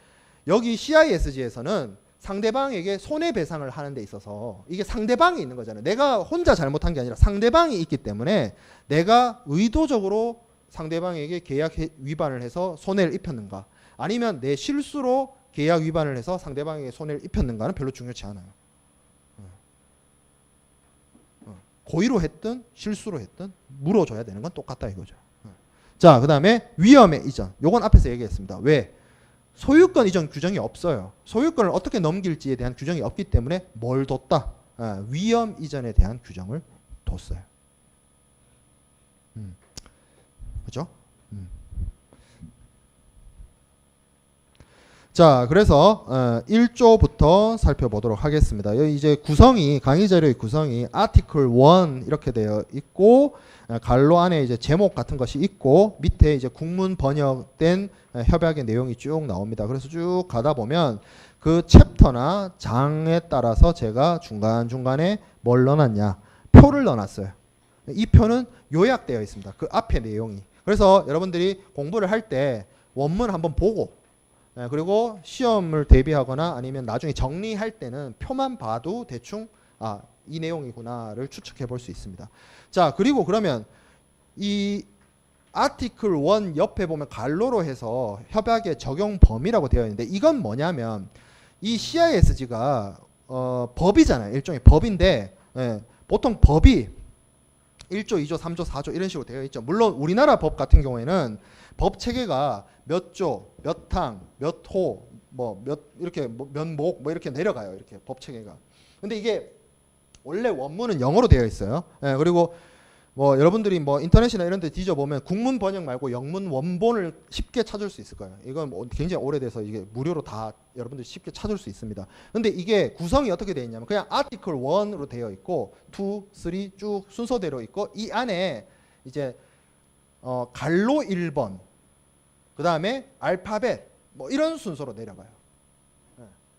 여기 CISG에서는 상대방에게 손해배상을 하는 데 있어서 이게 상대방이 있는 거잖아요. 내가 혼자 잘못한 게 아니라 상대방이 있기 때문에 내가 의도적으로 상대방에게 계약 위반을 해서 손해를 입혔는가, 아니면 내 실수로 계약 위반을 해서 상대방에게 손해를 입혔는가는 별로 중요치 않아요. 고의로 했든 실수로 했든 물어줘야 되는 건 똑같다 이거죠. 자, 그 다음에 위험의 이전. 요건 앞에서 얘기했습니다. 왜? 소유권 이전 규정이 없어요. 소유권을 어떻게 넘길지에 대한 규정이 없기 때문에 뭘 뒀다? 위험 이전에 대한 규정을 뒀어요. 그죠? 자, 그래서 1조부터 살펴보도록 하겠습니다. 여기 이제 구성이, 강의 자료의 구성이 아티클 1 이렇게 되어 있고, 갈로 안에 이제 제목 같은 것이 있고, 밑에 이제 국문 번역된 협약의 내용이 쭉 나옵니다. 그래서 쭉 가다 보면 그 챕터나 장에 따라서 제가 중간중간에 뭘 넣어놨냐, 표를 넣어놨어요. 이 표는 요약되어 있습니다. 그 앞에 내용이. 그래서 여러분들이 공부를 할 때 원문 한번 보고, 그리고 시험을 대비하거나 아니면 나중에 정리할 때는 표만 봐도 대충 이 내용이구나를 추측해 볼 수 있습니다. 자, 그리고 그러면 이 아티클 1 옆에 보면 갈로로 해서 협약의 적용 범위라고 되어 있는데, 이건 뭐냐면 이 CISG가 법이잖아요. 일종의 법인데, 보통 법이 1조, 2조, 3조, 4조 이런 식으로 되어 있죠. 물론 우리나라 법 같은 경우에는 법 체계가 몇 조, 몇 항, 몇 호, 이렇게 몇 목 이렇게 내려가요. 이렇게 법 체계가. 근데 이게 원래 원문은 영어로 되어 있어요. 그리고 여러분들이 인터넷이나 이런 데 뒤져보면 국문 번역 말고 영문 원본을 쉽게 찾을 수 있을 거예요. 이건 굉장히 오래돼서 이게 무료로 다 여러분들이 쉽게 찾을 수 있습니다. 근데 이게 구성이 어떻게 되어 있냐면 그냥 아티클 1으로 되어 있고 2, 3 쭉 순서대로 있고, 이 안에 이제 갈로 1번, 그 다음에 알파벳 이런 순서로 내려가요.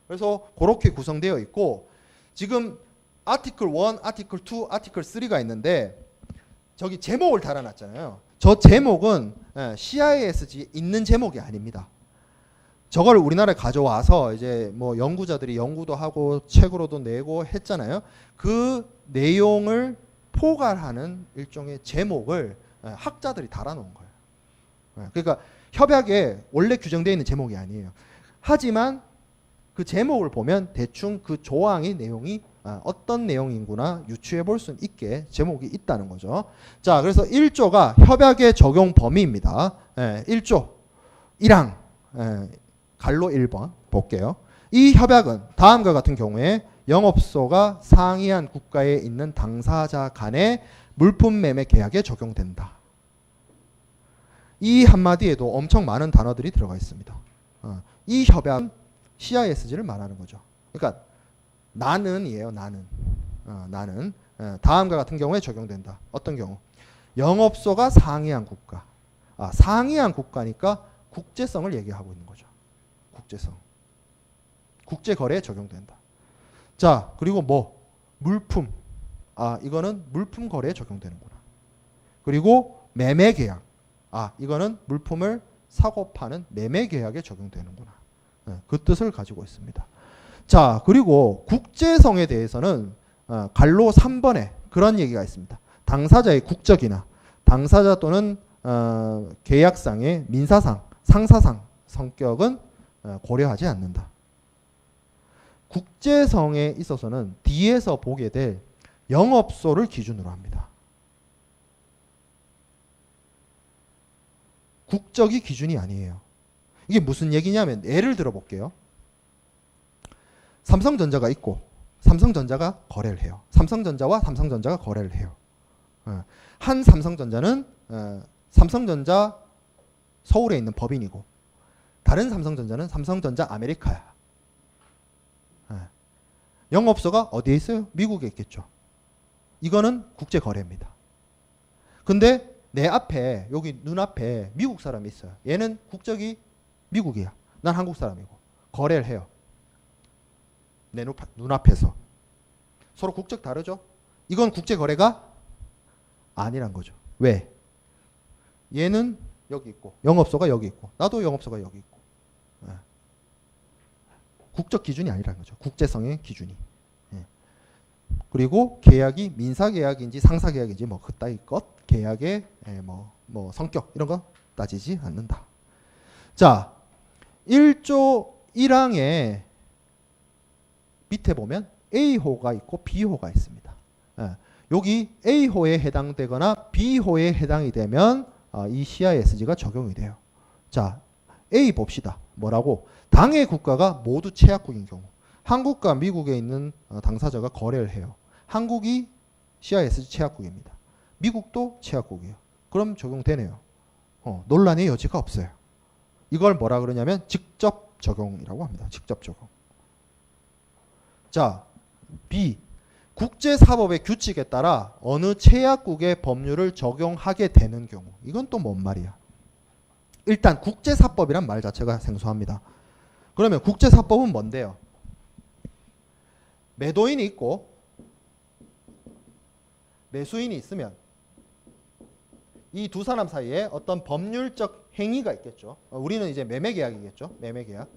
그래서 그렇게 구성되어 있고, 지금 아티클 1, 아티클 2, 아티클 3가 있는데 저기 제목을 달아놨잖아요. 저 제목은 CISG에 있는 제목이 아닙니다. 저걸 우리나라에 가져와서 이제 연구자들이 연구도 하고 책으로도 내고 했잖아요. 그 내용을 포괄하는 일종의 제목을 학자들이 달아놓은 거예요. 그러니까 협약에 원래 규정되어 있는 제목이 아니에요. 하지만 그 제목을 보면 대충 그 조항의 내용이 어떤 내용인구나 유추해 볼 수 있게 제목이 있다는 거죠. 자, 그래서 1조가 협약의 적용 범위입니다. 1조 1항 갈로 1번 볼게요. 이 협약은 다음과 같은 경우에 영업소가 상이한 국가에 있는 당사자 간의 물품 매매 계약에 적용된다. 이 한마디에도 엄청 많은 단어들이 들어가 있습니다. 이 협약은 CISG를 말하는 거죠. 그러니까 나는이에요. 나는 다음과 같은 경우에 적용된다. 어떤 경우? 영업소가 상이한 국가. 상이한 국가니까 국제성을 얘기하고 있는 거죠. 국제성. 국제거래에 적용된다. 자, 그리고 물품. 아, 이거는 물품 거래에 적용되는구나. 그리고 매매 계약. 아, 이거는 물품을 사고 파는 매매 계약에 적용되는구나. 그 뜻을 가지고 있습니다. 자, 그리고 국제성에 대해서는 갈로 3번에 그런 얘기가 있습니다. 당사자의 국적이나 당사자 또는 계약상의 민사상, 상사상 성격은 고려하지 않는다. 국제성에 있어서는 뒤에서 보게 될 영업소를 기준으로 합니다. 국적이 기준이 아니에요. 이게 무슨 얘기냐면 예를 들어 볼게요. 삼성전자가 있고 삼성전자가 거래를 해요. 삼성전자와 삼성전자가 거래를 해요. 한 삼성전자는 삼성전자 서울에 있는 법인이고 다른 삼성전자는 삼성전자 아메리카야. 영업소가 어디에 있어요? 미국에 있겠죠. 이거는 국제거래입니다. 근데 내 앞에 여기 눈앞에 미국 사람이 있어요. 얘는 국적이 미국이야. 난 한국 사람이고 거래를 해요. 내 눈앞에서. 서로 국적 다르죠? 이건 국제거래가 아니란 거죠. 왜? 얘는 여기 있고 영업소가 여기 있고 나도 영업소가 여기 있고 국적 기준이 아니라는 거죠. 국제성의 기준이. 그리고 계약이 민사계약인지 상사계약인지 뭐 그따위 것 계약의 뭐 성격 이런 거 따지지 않는다. 자, 1조 1항에 밑에 보면 A호가 있고 B호가 있습니다. 여기 A호에 해당되거나 B호에 해당이 되면 이 CISG가 적용이 돼요. 자, A 봅시다. 뭐라고? 당해 국가가 모두 최약국인 경우 한국과 미국에 있는 당사자가 거래를 해요. 한국이 CISG 최약국입니다. 미국도 최약국이에요. 그럼 적용되네요. 논란의 여지가 없어요. 이걸 뭐라 그러냐면 직접 적용이라고 합니다. 직접 적용. 자, B. 국제사법의 규칙에 따라 어느 최약국의 법률을 적용하게 되는 경우. 이건 또 뭔 말이야? 일단 국제사법이란 말 자체가 생소합니다. 그러면 국제사법은 뭔데요? 매도인이 있고 매수인이 있으면 이 두 사람 사이에 어떤 법률적 행위가 있겠죠. 우리는 이제 매매계약이겠죠. 매매계약.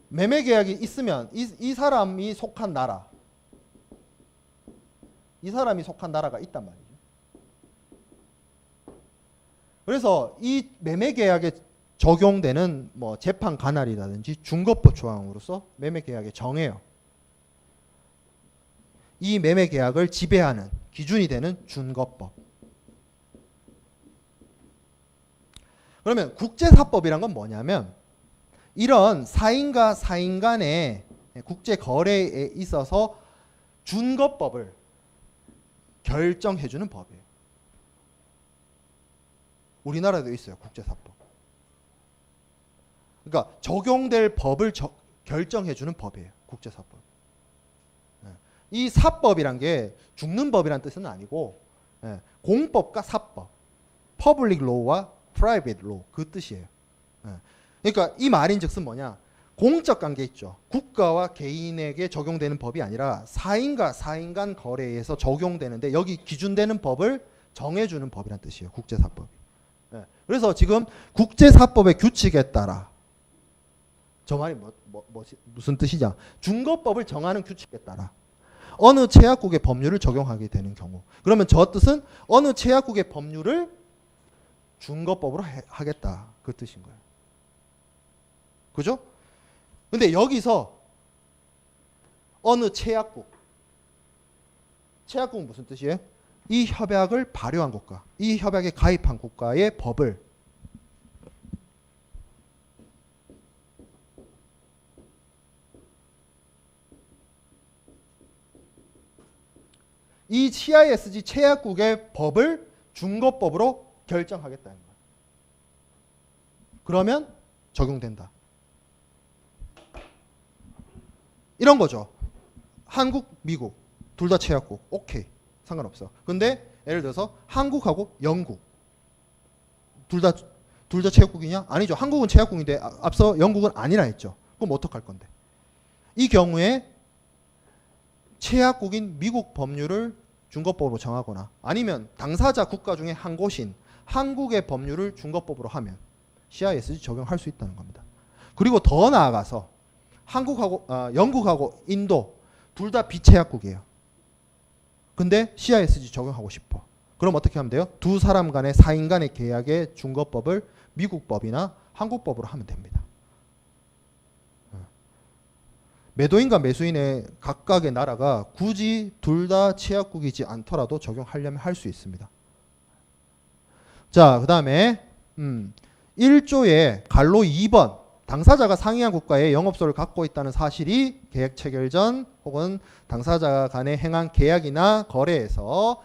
매매계약이 있으면 이 사람이 속한 나라, 이 사람이 속한 나라가 있단 말이죠. 그래서 이 매매계약에 적용되는 뭐 재판 관할이라든지 중거법 조항으로서 매매계약에 정해요. 이 매매계약을 지배하는 기준이 되는 준거법. 그러면 국제사법이란 건 뭐냐면 이런 사인과 사인 간의 국제거래에 있어서 준거법을 결정해주는 법이에요. 우리나라에도 있어요. 국제사법. 그러니까 적용될 법을 결정해주는 법이에요. 국제사법. 이 사법이란 게 죽는 법이란 뜻은 아니고 공법과 사법, public law와 private law 그 뜻이에요. 그러니까 이 말인즉슨 뭐냐? 공적 관계 있죠. 국가와 개인에게 적용되는 법이 아니라 사인과 사인 간 거래에서 적용되는데 여기 기준되는 법을 정해주는 법이란 뜻이에요. 국제사법. 그래서 지금 국제사법의 규칙에 따라 저 말이 무슨 뜻이냐? 준거법을 정하는 규칙에 따라 어느 최약국의 법률을 적용하게 되는 경우. 그러면 저 뜻은 어느 최약국의 법률을 준거법으로 하겠다. 그 뜻인 거예요. 그죠? 근데 여기서 어느 최약국. 최약국은 무슨 뜻이에요? 이 협약을 발효한 국가, 이 협약에 가입한 국가의 법을 이 CISG 최약국의 법을 준거법으로 결정하겠다는 거예요. 그러면 적용된다. 이런 거죠. 한국, 미국 둘 다 최약국. 오케이. 상관없어. 근데 예를 들어서 한국하고 영국 둘 다 최약국이냐? 아니죠. 한국은 최약국인데 앞서 영국은 아니라 했죠. 그럼 어떡할 건데? 이 경우에 최약국인 미국 법률을 준거법으로 정하거나 아니면 당사자 국가 중에 한 곳인 한국의 법률을 준거법으로 하면 CISG 적용할 수 있다는 겁니다. 그리고 더 나아가서 한국하고 영국하고 인도 둘 다 비최약국이에요. 근데 CISG 적용하고 싶어. 그럼 어떻게 하면 돼요? 두 사람 간의 사인 간의 계약의 준거법을 미국 법이나 한국 법으로 하면 됩니다. 매도인과 매수인의 각각의 나라가 굳이 둘 다 최약국이지 않더라도 적용하려면 할 수 있습니다. 자, 그 다음에 1조의 갈로 2번 당사자가 상이한 국가에 영업소를 갖고 있다는 사실이 계약 체결 전 혹은 당사자 간에 행한 계약이나 거래에서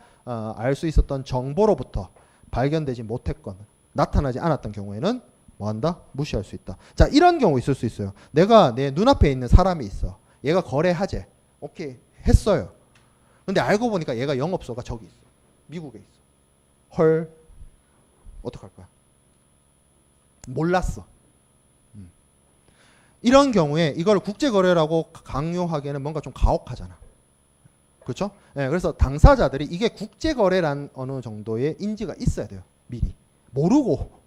알 수 있었던 정보로부터 발견되지 못했건 나타나지 않았던 경우에는 뭐한다? 무시할 수 있다. 자, 이런 경우 있을 수 있어요. 내가 내 눈앞에 있는 사람이 있어. 얘가 거래하재. 오케이, 했어요. 근데 알고 보니까 얘가 영업소가 저기 있어. 미국에 있어. 헐, 어떡할 거야? 몰랐어. 이런 경우에 이걸 국제거래라고 강요하기에는 뭔가 좀 가혹하잖아. 그렇죠? 네, 그래서 당사자들이 이게 국제거래란 어느 정도의 인지가 있어야 돼요. 미리. 모르고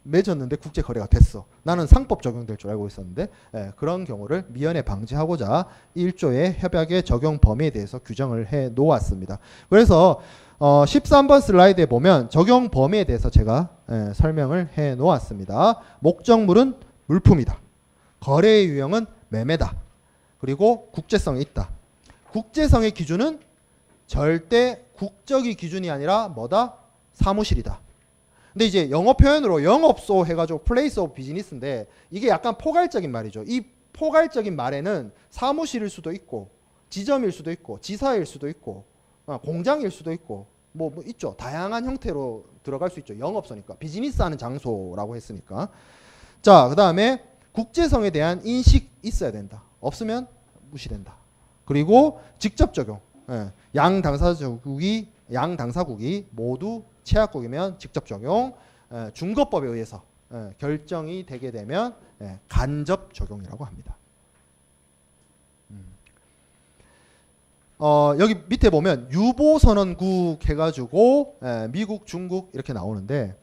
맺었는데 국제거래가 됐어. 나는 상법 적용될 줄 알고 있었는데 그런 경우를 미연에 방지하고자 1조의 협약의 적용 범위에 대해서 규정을 해 놓았습니다. 그래서 13번 슬라이드에 보면 적용 범위에 대해서 제가 설명을 해 놓았습니다. 목적물은 물품이다. 거래의 유형은 매매다. 그리고 국제성이 있다. 국제성의 기준은 절대 국적이 기준이 아니라 뭐다? 사무실이다. 근데 이제 영어 표현으로 영업소 해가지고 플레이스 오브 비즈니스인데 이게 약간 포괄적인 말이죠. 이 포괄적인 말에는 사무실일 수도 있고 지점일 수도 있고 지사일 수도 있고 공장일 수도 있고 뭐 있죠. 다양한 형태로 들어갈 수 있죠. 영업소니까 비즈니스 하는 장소라고 했으니까. 자, 그 다음에 국제성에 대한 인식 있어야 된다. 없으면 무시된다. 그리고 직접 적용. 양 당사국이 모두 최약국이면 직접 적용. 준거법에 의해서 결정이 되게 되면 간접 적용이라고 합니다. 여기 밑에 보면 유보선언국 해가지고 미국, 중국 이렇게 나오는데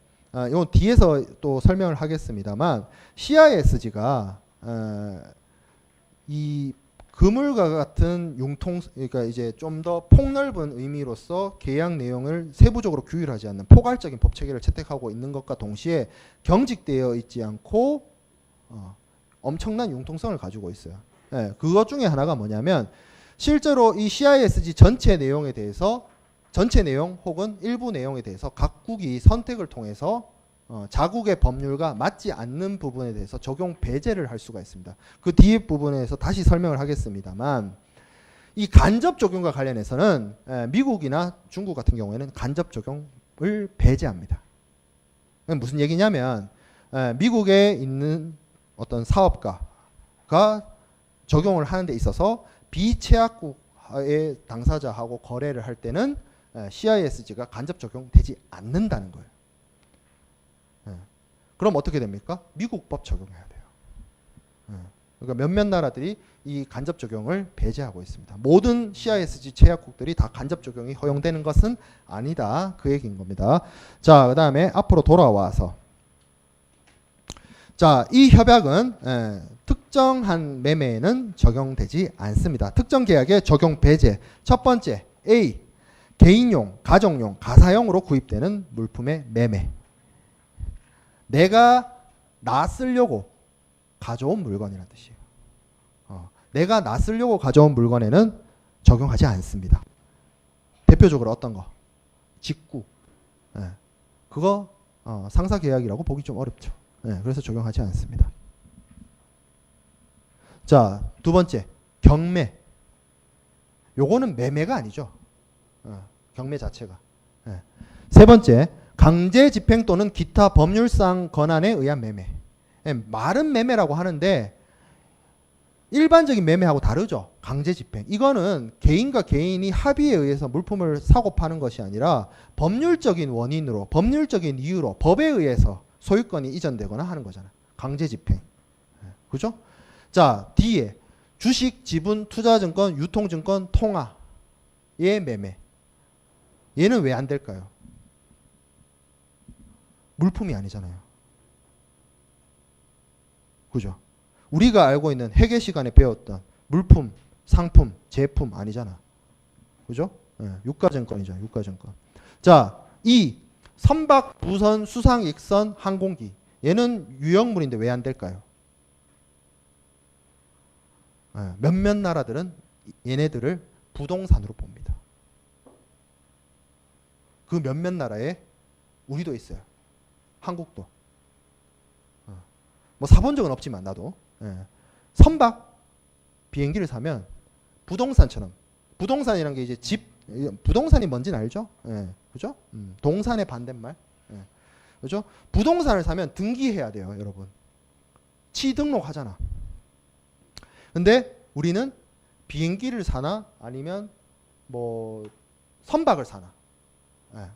이건 뒤에서 또 설명을 하겠습니다만 CISG가 이 그물과 같은 융통, 그러니까 이제 좀 더 폭넓은 의미로서 계약 내용을 세부적으로 규율하지 않는 포괄적인 법 체계를 채택하고 있는 것과 동시에 경직되어 있지 않고 엄청난 융통성을 가지고 있어요. 그것 중에 하나가 뭐냐면 실제로 이 CISG 전체 내용에 대해서 전체 내용 혹은 일부 내용에 대해서 각국이 선택을 통해서 자국의 법률과 맞지 않는 부분에 대해서 적용 배제를 할 수가 있습니다. 그 뒤에 부분에서 다시 설명을 하겠습니다만 이 간접 적용과 관련해서는 미국이나 중국 같은 경우에는 간접 적용을 배제합니다. 무슨 얘기냐면 미국에 있는 어떤 사업가가 적용을 하는 데 있어서 비최약국의 당사자하고 거래를 할 때는 CISG가 간접 적용되지 않는다는 거예요. 그럼 어떻게 됩니까? 미국 법 적용해야 돼요. 그러니까 몇몇 나라들이 이 간접 적용을 배제하고 있습니다. 모든 CISG 최약국들이 다 간접 적용이 허용되는 것은 아니다. 그 얘기인 겁니다. 자, 그 다음에 앞으로 돌아와서 자, 이 협약은 특정한 매매에는 적용되지 않습니다. 특정 계약의 적용 배제. 첫 번째 A. 개인용, 가정용, 가사용으로 구입되는 물품의 매매. 내가 나 쓰려고 가져온 물건이라는 뜻이에요. 내가 나 쓰려고 가져온 물건에는 적용하지 않습니다. 대표적으로 어떤 거? 직구. 그거 상사 계약이라고 보기 좀 어렵죠. 그래서 적용하지 않습니다. 자, 두 번째 경매. 요거는 매매가 아니죠. 경매 자체가. 세 번째 강제 집행 또는 기타 법률상 권한에 의한 매매. 말은 매매라고 하는데 일반적인 매매하고 다르죠. 강제 집행. 이거는 개인과 개인이 합의에 의해서 물품을 사고 파는 것이 아니라 법률적인 원인으로, 법률적인 이유로, 법에 의해서 소유권이 이전되거나 하는 거잖아. 강제 집행. 그죠? 자, 뒤에 주식, 지분, 투자증권, 유통증권, 통화의 매매. 얘는 왜 안 될까요? 물품이 아니잖아요. 그죠? 우리가 알고 있는 회계 시간에 배웠던 물품, 상품, 제품 아니잖아. 그죠? 네, 유가증권이죠. 유가증권. 자, 이 선박, 부선, 수상, 익선, 항공기. 얘는 유형물인데 왜 안 될까요? 네, 몇몇 나라들은 얘네들을 부동산으로 봅니다. 그 몇몇 나라에 우리도 있어요. 한국도. 뭐 사본 적은 없지만 나도. 선박 비행기를 사면 부동산처럼, 부동산이란 게 이제 집, 부동산이 뭔지는 알죠? 그죠? 동산의 반대말. 그죠? 부동산을 사면 등기해야 돼요, 여러분. 취등록하잖아. 근데 우리는 비행기를 사나 아니면 뭐 선박을 사나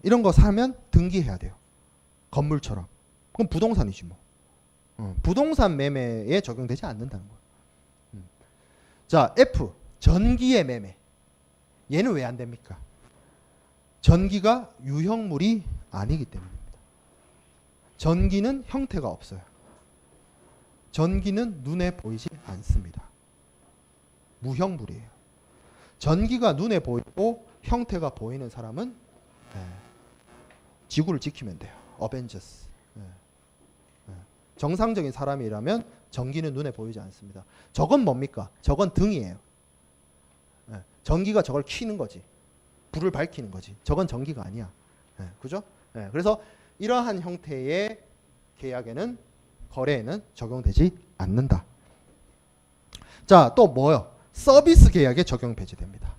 이런 거 사면 등기해야 돼요. 건물처럼. 그럼 부동산이지 뭐. 부동산 매매에 적용되지 않는다는 거예요. 자, F. 전기의 매매. 얘는 왜 안 됩니까? 전기가 유형물이 아니기 때문입니다. 전기는 형태가 없어요. 전기는 눈에 보이지 않습니다. 무형물이에요. 전기가 눈에 보이고 형태가 보이는 사람은 지구를 지키면 돼요. 어벤져스. 정상적인 사람이라면 전기는 눈에 보이지 않습니다. 저건 뭡니까? 저건 등이에요. 전기가 저걸 켜는 거지. 불을 밝히는 거지. 저건 전기가 아니야. 그죠? 그래서 이러한 형태의 계약에는, 거래에는 적용되지 않는다. 자, 또 뭐요? 서비스 계약에 적용 배제됩니다.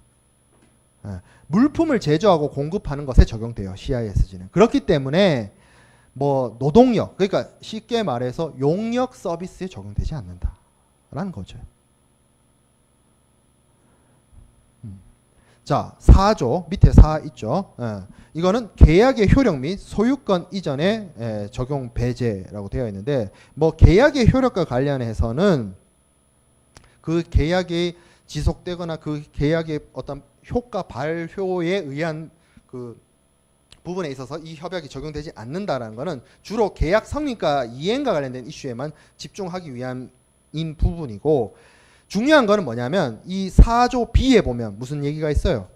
물품을 제조하고 공급하는 것에 적용돼요. CISG는. 그렇기 때문에 뭐 노동력, 그러니까 쉽게 말해서 용역 서비스에 적용되지 않는다라는 거죠. 자, 4조 밑에 4 있죠. 이거는 계약의 효력 및 소유권 이전에 적용 배제라고 되어 있는데, 뭐 계약의 효력과 관련해서는 그 계약이 지속되거나 그 계약의 어떤 효과 발효에 의한 그 부분에 있어서 이 협약이 적용되지 않는다라는 것은 주로 계약 성립과 이행과 관련된 이슈에만 집중하기 위함인 부분이고, 중요한 거는 뭐냐면 이 4조 B에 보면 무슨 얘기가 있어요?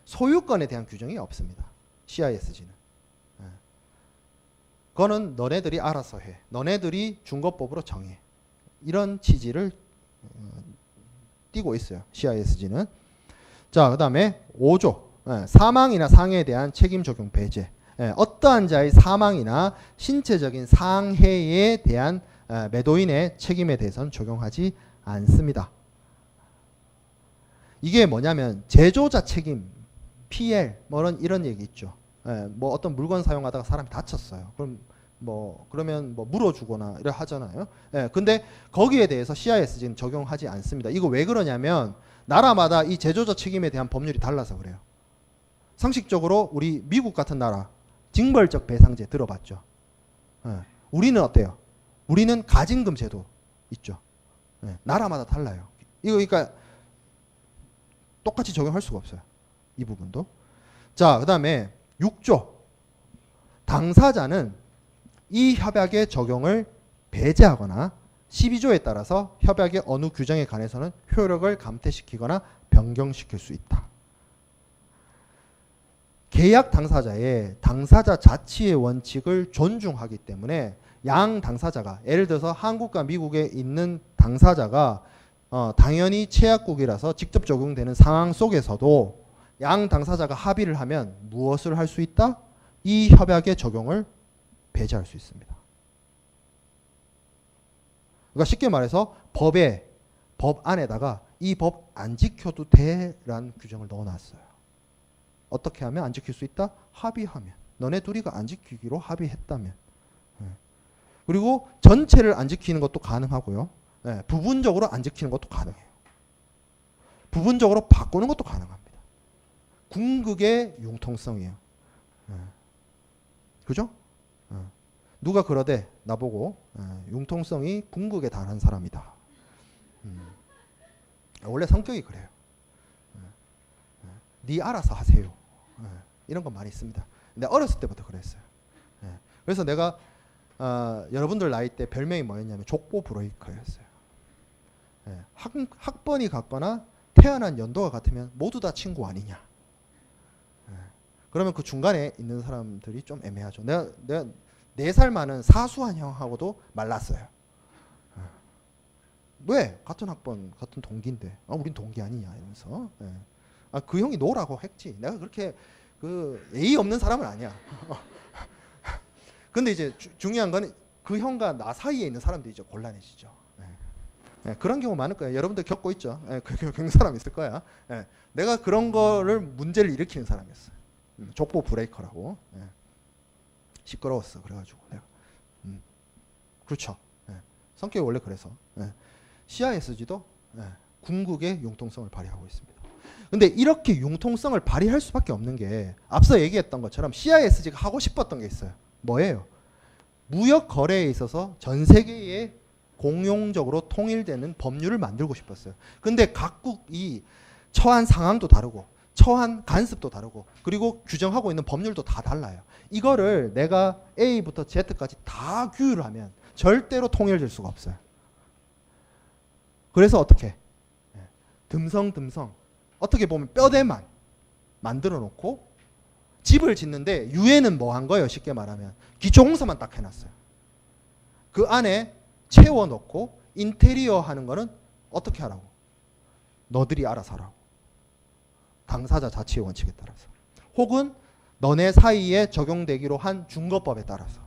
소유권에 대한 규정이 없습니다. CISG는. 그거는 너네들이 알아서 해. 너네들이 준거법으로 정해. 이런 취지를 띄고 있어요. CISG는. 자, 그 다음에 5조. 사망이나 상해에 대한 책임 적용 배제. 어떠한 자의 사망이나 신체적인 상해에 대한 매도인의 책임에 대해서는 적용하지 않습니다. 이게 뭐냐면 제조자 책임, PL 뭐 이런 얘기 있죠. 뭐 어떤 물건 사용하다가 사람이 다쳤어요. 그러면 뭐 물어주거나 이래 하잖아요. 근데 거기에 대해서 CISG는 적용하지 않습니다. 이거 왜 그러냐면 나라마다 이 제조자 책임에 대한 법률이 달라서 그래요. 상식적으로 우리 미국 같은 나라 징벌적 배상제 들어봤죠. 우리는 어때요? 우리는 가징금 제도 있죠. 나라마다 달라요. 이거 그러니까 똑같이 적용할 수가 없어요. 이 부분도. 자, 그 다음에 6조. 당사자는 이 협약의 적용을 배제하거나 12조에 따라서 협약의 어느 규정에 관해서는 효력을 감퇴시키거나 변경시킬 수 있다. 계약 당사자의 당사자 자치의 원칙을 존중하기 때문에 양 당사자가, 예를 들어서 한국과 미국에 있는 당사자가 당연히 최약국이라서 직접 적용되는 상황 속에서도 양 당사자가 합의를 하면 무엇을 할 수 있다? 이 협약의 적용을 배제할 수 있습니다. 그러니까 쉽게 말해서 법 안에다가 이 법 안 지켜도 돼라는 규정을 넣어놨어요. 어떻게 하면 안 지킬 수 있다? 합의하면. 너네 둘이가 안 지키기로 합의했다면. 그리고 전체를 안 지키는 것도 가능하고요. 부분적으로 안 지키는 것도 가능해요. 부분적으로 바꾸는 것도 가능합니다. 궁극의 융통성이에요. 그죠? 누가 그러대 나보고 융통성이 궁극에 달한 사람이다. 원래 성격이 그래요. 네 알아서 하세요. 이런 거 많이 씁니다. 근데 어렸을 때부터 그랬어요. 그래서 내가 여러분들 나이 때 별명이 뭐였냐면 족보 브레이커였어요. 학번이 같거나 태어난 연도가 같으면 모두 다 친구 아니냐. 그러면 그 중간에 있는 사람들이 좀 애매하죠. 내가 4살 많은 사수한 형하고도 말랐어요. 왜? 같은 학번, 같은 동기인데. 우린 동기 아니냐 이러면서. 그 형이 노라고 했지. 내가 그렇게 그 예의 없는 사람은 아니야. 근데 이제 중요한 거는 그 형과 나 사이에 있는 사람들이 이제 곤란해지죠. 그런 경우 많을 거예요. 여러분들 겪고 있죠. 겪는 사람 있을 거야. 내가 그런 거를 문제를 일으키는 사람이었어요. 족보 브레이커라고. 시끄러웠어. 그래가지고 내가. 그렇죠. 성격이 원래 그래서. CISG도 궁극의 융통성을 발휘하고 있습니다. 근데 이렇게 융통성을 발휘할 수밖에 없는 게 앞서 얘기했던 것처럼 CISG가 하고 싶었던 게 있어요. 뭐예요? 무역 거래에 있어서 전 세계에 공용적으로 통일되는 법률을 만들고 싶었어요. 근데 각국이 처한 상황도 다르고 처한 간섭도 다르고 그리고 규정하고 있는 법률도 다 달라요. 이거를 내가 A부터 Z까지 다 규율을 하면 절대로 통일될 수가 없어요. 그래서 어떻게? 듬성듬성 어떻게 보면 뼈대만 만들어 놓고 집을 짓는데 유엔은 뭐 한 거예요? 쉽게 말하면 기초공사만 딱 해놨어요. 그 안에 채워놓고 인테리어 하는 거는 어떻게 하라고? 너들이 알아서 하라고. 당사자 자치의 원칙에 따라서. 혹은 너네 사이에 적용되기로 한 준거법에 따라서.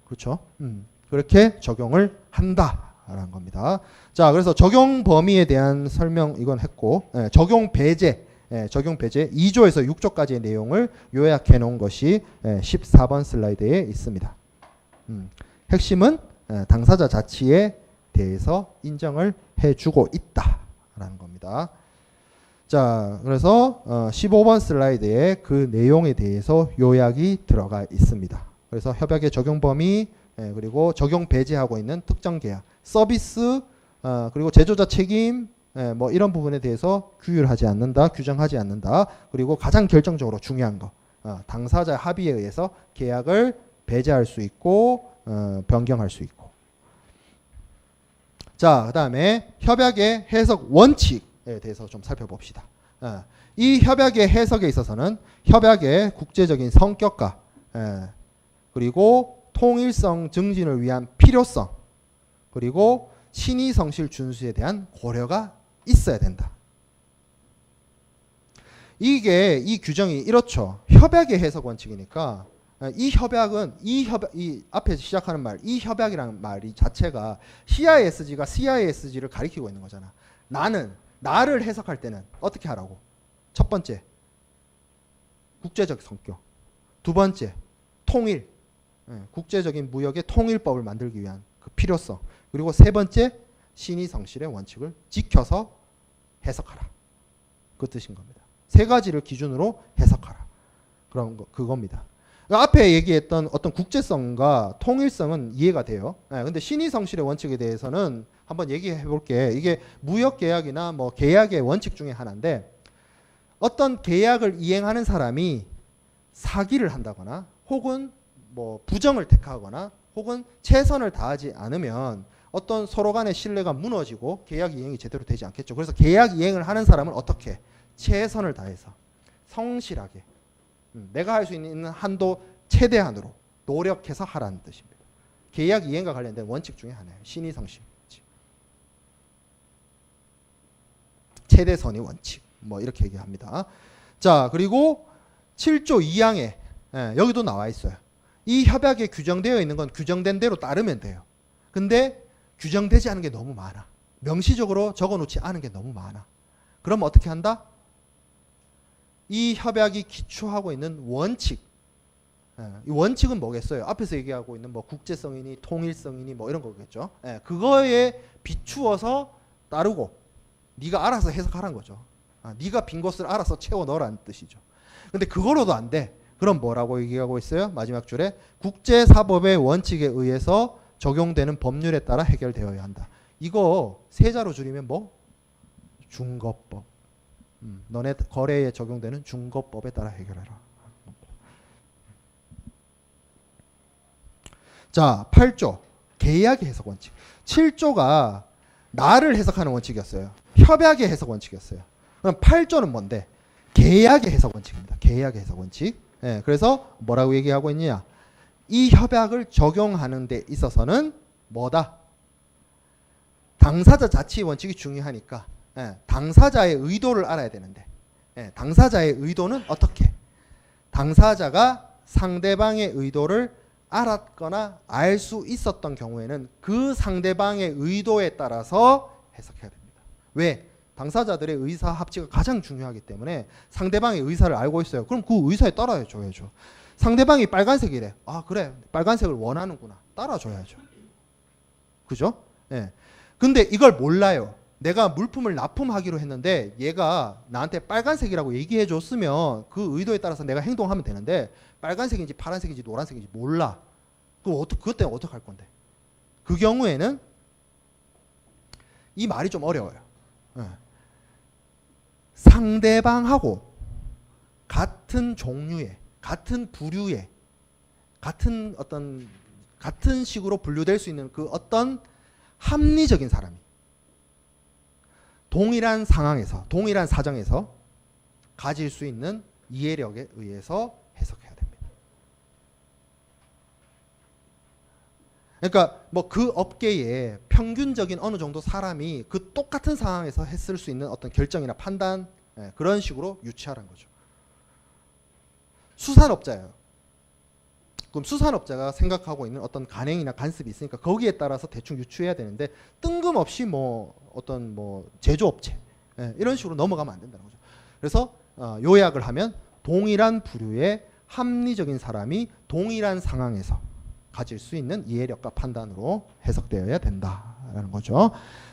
그렇죠? 그렇게 적용을 한다라는 겁니다. 자, 그래서 적용 범위에 대한 설명 이건 했고, 적용 배제, 적용 배제 2조에서 6조까지의 내용을 요약해 놓은 것이 14번 슬라이드에 있습니다. 핵심은 당사자 자치에 대해서 인정을 해주고 있다라는 겁니다. 자, 그래서 15번 슬라이드에 그 내용에 대해서 요약이 들어가 있습니다. 그래서 협약의 적용 범위, 그리고 적용 배제하고 있는 특정 계약, 서비스, 그리고 제조자 책임, 뭐 이런 부분에 대해서 규율하지 않는다, 규정하지 않는다. 그리고 가장 결정적으로 중요한 거, 당사자 합의에 의해서 계약을 배제할 수 있고 변경할 수 있고. 자, 그 다음에 협약의 해석 원칙에 대해서 좀 살펴봅시다. 이 협약의 해석에 있어서는 협약의 국제적인 성격과 그리고 통일성 증진을 위한 필요성, 그리고 신의 성실 준수에 대한 고려가 있어야 된다. 이 규정이 이렇죠. 협약의 해석 원칙이니까 이 앞에 시작하는 말, 이 협약이라는 말이 자체가 CISG가 CISG를 가리키고 있는 거잖아. 나를 해석할 때는 어떻게 하라고? 첫 번째, 국제적 성격. 두 번째, 통일. 국제적인 무역의 통일법을 만들기 위한 그 필요성. 그리고 세 번째, 신의 성실의 원칙을 지켜서 해석하라. 그 뜻인 겁니다. 세 가지를 기준으로 해석하라. 그겁니다. 앞에 얘기했던 어떤 국제성과 통일성은 이해가 돼요. 근데 신의 성실의 원칙에 대해서는 한번 얘기해 볼게. 이게 무역 계약이나 뭐 계약의 원칙 중에 하나인데, 어떤 계약을 이행하는 사람이 사기를 한다거나 혹은 뭐 부정을 택하거나 혹은 최선을 다하지 않으면 어떤 서로 간의 신뢰가 무너지고 계약 이행이 제대로 되지 않겠죠. 그래서 계약 이행을 하는 사람은 어떻게? 최선을 다해서 성실하게 내가 할 수 있는 한도 최대한으로 노력해서 하라는 뜻입니다. 계약 이행과 관련된 원칙 중에 하나예요. 신의 성실 원칙. 최대선의 원칙. 뭐 이렇게 얘기합니다. 자, 그리고 7조 2항에 여기도 나와 있어요. 이 협약에 규정되어 있는 건 규정된 대로 따르면 돼요. 근데 규정되지 않은 게 너무 많아. 명시적으로 적어놓지 않은 게 너무 많아. 그럼 어떻게 한다? 이 협약이 기초하고 있는 원칙. 이 원칙은 뭐겠어요? 앞에서 얘기하고 있는 뭐 국제성이니 통일성이니 뭐 이런 거겠죠. 그거에 비추어서 따르고 네가 알아서 해석하라는 거죠. 네가 빈 곳을 알아서 채워 넣으라는 뜻이죠. 근데 그거로도 안 돼. 그럼 뭐라고 얘기하고 있어요? 마지막 줄에 국제사법의 원칙에 의해서 적용되는 법률에 따라 해결되어야 한다. 이거 세자로 줄이면 뭐? 중거법. 너네 거래에 적용되는 중거법에 따라 해결해라. 자, 8조 계약의 해석 원칙. 7조가 나를 해석하는 원칙이었어요. 협약의 해석 원칙이었어요. 그럼 8조는 뭔데? 계약의 해석 원칙입니다. 계약의 해석 원칙. 예, 그래서 뭐라고 얘기하고 있느냐? 이 협약을 적용하는 데 있어서는 뭐다? 당사자 자치 원칙이 중요하니까 당사자의 의도를 알아야 되는데 당사자의 의도는 어떻게? 당사자가 상대방의 의도를 알았거나 알 수 있었던 경우에는 그 상대방의 의도에 따라서 해석해야 됩니다. 왜? 당사자들의 의사 합치가 가장 중요하기 때문에 상대방의 의사를 알고 있어요. 그럼 그 의사에 따라줘야죠. 상대방이 빨간색이래. 아, 그래. 빨간색을 원하는구나. 따라줘야죠. 그죠? 예. 근데 이걸 몰라요. 내가 물품을 납품하기로 했는데 얘가 나한테 빨간색이라고 얘기해 줬으면 그 의도에 따라서 내가 행동하면 되는데 빨간색인지 파란색인지 노란색인지 몰라. 그것 때문에 어떻게 할 건데? 그 경우에는 이 말이 좀 어려워요. 예. 상대방하고 같은 종류의, 같은 부류의, 같은 식으로 분류될 수 있는 그 어떤 합리적인 사람이 동일한 상황에서, 동일한 사정에서 가질 수 있는 이해력에 의해서 해석해야 됩니다. 그러니까 뭐 그 업계에 평균적인 어느 정도 사람이 그 똑같은 상황에서 했을 수 있는 어떤 결정이나 판단, 그런 식으로 유추하라는 거죠. 수산업자예요. 그럼 수산업자가 생각하고 있는 어떤 간행이나 간습이 있으니까 거기에 따라서 대충 유추해야 되는데 뜬금없이 뭐 어떤 뭐 제조업체 이런 식으로 넘어가면 안 된다는 거죠. 그래서 요약을 하면 동일한 부류의 합리적인 사람이 동일한 상황에서 가질 수 있는 이해력과 판단으로 해석되어야 된다라는 거죠.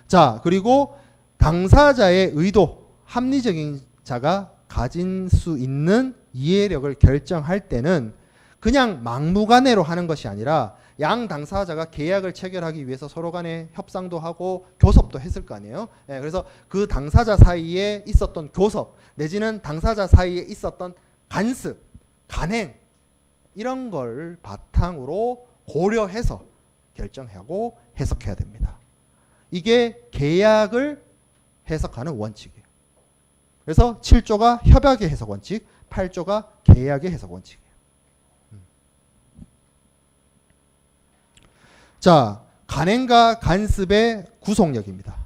자, 그리고 당사자의 의도, 합리적인 자가 가진 수 있는 이해력을 결정할 때는 그냥 막무가내로 하는 것이 아니라 양 당사자가 계약을 체결하기 위해서 서로 간에 협상도 하고 교섭도 했을 거 아니에요. 그래서 그 당사자 사이에 있었던 교섭 내지는 당사자 사이에 있었던 간습, 간행 이런 걸 바탕으로 고려해서 결정하고 해석해야 됩니다. 이게 계약을 해석하는 원칙이에요. 그래서 7조가 협약의 해석 원칙, 8조가 계약의 해석 원칙이에요. 자, 간행과 간습의 구속력입니다.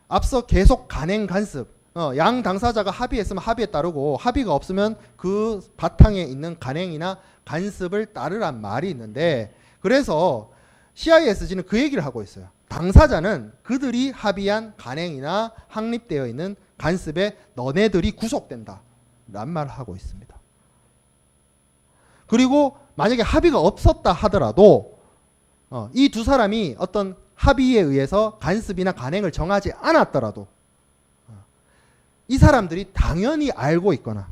앞서 계속 간행, 간습, 양 당사자가 합의했으면 합의에 따르고 합의가 없으면 그 바탕에 있는 간행이나 간습을 따르란 말이 있는데 그래서 CISG는 그 얘기를 하고 있어요. 당사자는 그들이 합의한 간행이나 확립되어 있는 간습에 너네들이 구속된다 란 말을 하고 있습니다. 그리고 만약에 합의가 없었다 하더라도 이 두 사람이 어떤 합의에 의해서 간습이나 간행을 정하지 않았더라도 이 사람들이 당연히 알고 있거나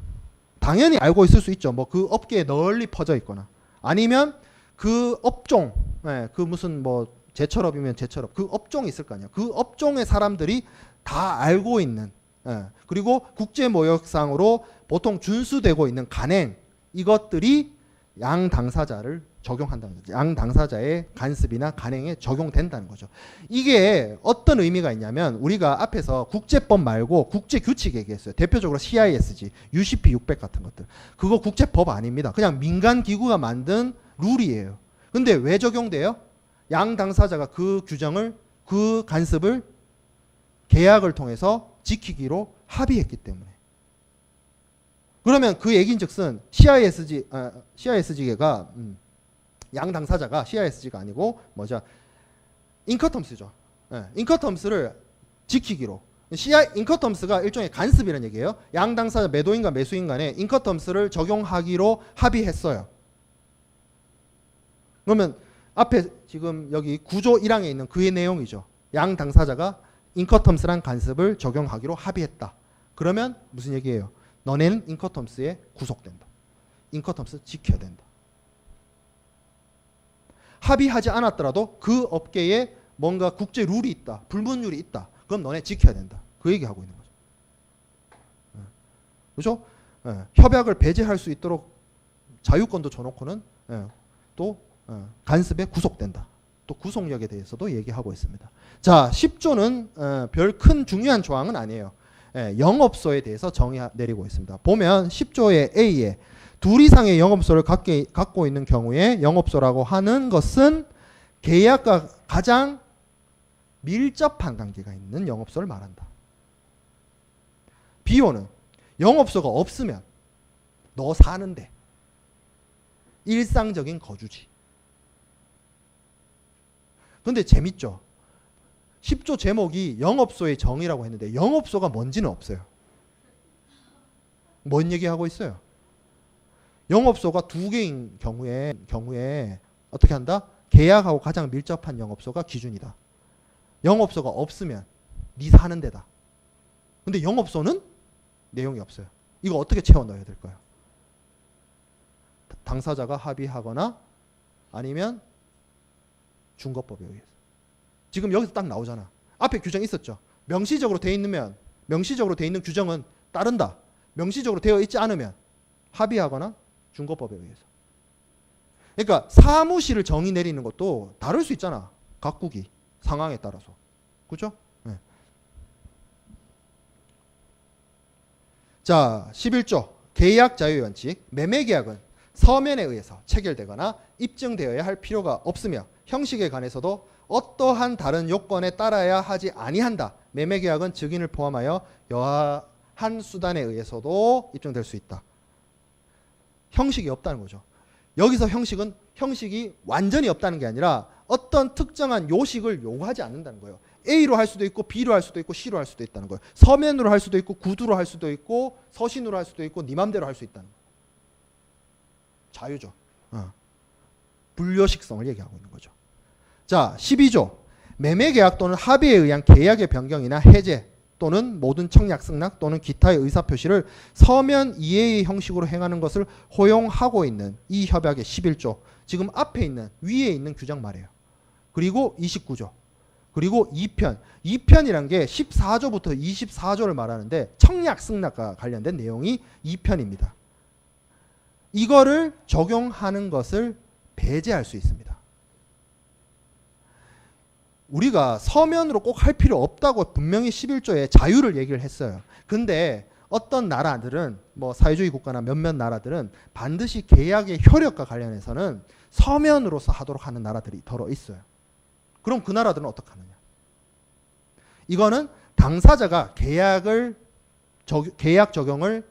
당연히 알고 있을 수 있죠. 뭐 그 업계에 널리 퍼져 있거나 아니면 그 업종, 그 무슨 뭐 제철업이면 제철업 그 업종이 있을 거 아니에요. 그 업종의 사람들이 다 알고 있는 그리고 국제무역상으로 보통 준수되고 있는 간행 이것들이 양 당사자를 적용한다는 거죠. 양 당사자의 간습이나 간행에 적용된다는 거죠. 이게 어떤 의미가 있냐면 우리가 앞에서 국제법 말고 국제규칙 얘기했어요. 대표적으로 CISG, UCP 600 같은 것들. 그거 국제법 아닙니다. 그냥 민간기구가 만든 룰이에요. 근데 왜 적용돼요? 양 당사자가 그 규정을, 그 간습을 계약을 통해서 지키기로 합의했기 때문에. 그러면 그 얘기인즉슨 CISG가 양 당사자가 CISG가 아니고 뭐죠? 인커텀스죠. 인커텀스를 지키기로. 인커텀스가 일종의 간습이라는 얘기예요. 양 당사자 매도인과 매수인 간에 인커텀스를 적용하기로 합의했어요. 그러면 앞에 지금 여기 9조 1항에 있는 그의 내용이죠. 양 당사자가 인커텀스란 간습을 적용하기로 합의했다. 그러면 무슨 얘기예요? 너네는 인커텀스에 구속된다. 인커텀스 지켜야 된다. 합의하지 않았더라도 그 업계에 뭔가 국제 룰이 있다. 불문율이 있다. 그럼 너네 지켜야 된다. 그 얘기하고 있는 거죠. 그렇죠? 협약을 배제할 수 있도록 자유권도 줘놓고는 또 간섭에 구속된다. 또 구속력에 대해서도 얘기하고 있습니다. 자, 10조는 별 큰 중요한 조항은 아니에요. 영업소에 대해서 정의 내리고 있습니다. 보면 10조의 A에 둘 이상의 영업소를 갖고 있는 경우에 영업소라고 하는 것은 계약과 가장 밀접한 관계가 있는 영업소를 말한다. B호는 영업소가 없으면 너 사는데 일상적인 거주지. 근데 재밌죠? 10조 제목이 영업소의 정의라고 했는데 영업소가 뭔지는 없어요. 뭔 얘기하고 있어요? 영업소가 두 개인 경우에 어떻게 한다? 계약하고 가장 밀접한 영업소가 기준이다. 영업소가 없으면 네 사는 데다. 근데 영업소는 내용이 없어요. 이거 어떻게 채워 넣어야 될까요? 당사자가 합의하거나 아니면 준거법에 의해서. 지금 여기서 딱 나오잖아. 앞에 규정이 있었죠. 명시적으로 돼 있는 규정은 따른다. 명시적으로 되어 있지 않으면 합의하거나 준거법에 의해서. 그러니까 사무실을 정의 내리는 것도 다를 수 있잖아. 각국이 상황에 따라서. 그렇죠? 네. 자, 11조 계약 자유 원칙. 매매 계약은 서면에 의해서 체결되거나 입증되어야 할 필요가 없으며 형식에 관해서도 어떠한 다른 요건에 따라야 하지 아니한다. 매매 계약은 증인을 포함하여 여하한 수단에 의해서도 입증될 수 있다. 형식이 없다는 거죠. 여기서 형식이 완전히 없다는 게 아니라 어떤 특정한 요식을 요구하지 않는다는 거예요. A로 할 수도 있고 B로 할 수도 있고 C로 할 수도 있다는 거예요. 서면으로 할 수도 있고 구두로 할 수도 있고 서신으로 할 수도 있고 네 맘대로 할 수 있다는 거예요. 자유죠. 불요식성을 얘기하고 있는 거죠. 자, 12조 매매계약 또는 합의에 의한 계약의 변경이나 해제 또는 모든 청약, 승낙 또는 기타의 의사표시를 서면 이해의 형식으로 행하는 것을 허용하고 있는 이 협약의 11조, 지금 앞에 있는 위에 있는 규정 말이에요. 그리고 29조, 그리고 2편. 2편이란 게 14조부터 24조를 말하는데 청약, 승낙과 관련된 내용이 2편입니다. 이거를 적용하는 것을 배제할 수 있습니다. 우리가 서면으로 꼭 할 필요 없다고 분명히 11조에 자유를 얘기를 했어요. 근데 어떤 나라들은 뭐 사회주의 국가나 몇몇 나라들은 반드시 계약의 효력과 관련해서는 서면으로서 하도록 하는 나라들이 더러 있어요. 그럼 그 나라들은 어떻게 하느냐? 이거는 당사자가 계약 적용을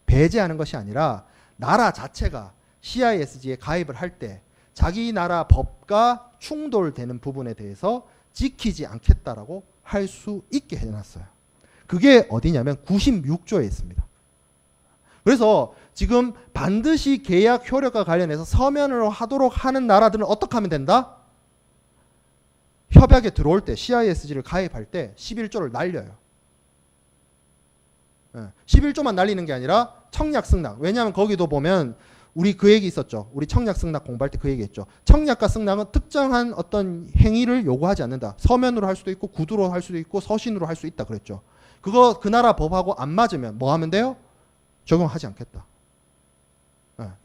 배제하는 것이 아니라 나라 자체가 CISG에 가입을 할 때 자기 나라 법과 충돌되는 부분에 대해서 지키지 않겠다라고 할 수 있게 해놨어요. 그게 어디냐면 96조에 있습니다. 그래서 지금 반드시 계약 효력과 관련해서 서면으로 하도록 하는 나라들은 어떻게 하면 된다? 협약에 들어올 때 CISG를 가입할 때 11조를 날려요. 11조만 날리는 게 아니라 청약 승낙. 왜냐하면 거기도 보면 우리 그 얘기 있었죠. 우리 청약 승낙 공부할 때 그 얘기 했죠. 청약과 승낙은 특정한 어떤 행위를 요구하지 않는다. 서면으로 할 수도 있고 구두로 할 수도 있고 서신으로 할 수 있다 그랬죠. 그거 그 나라 법하고 안 맞으면 뭐 하면 돼요? 적용하지 않겠다.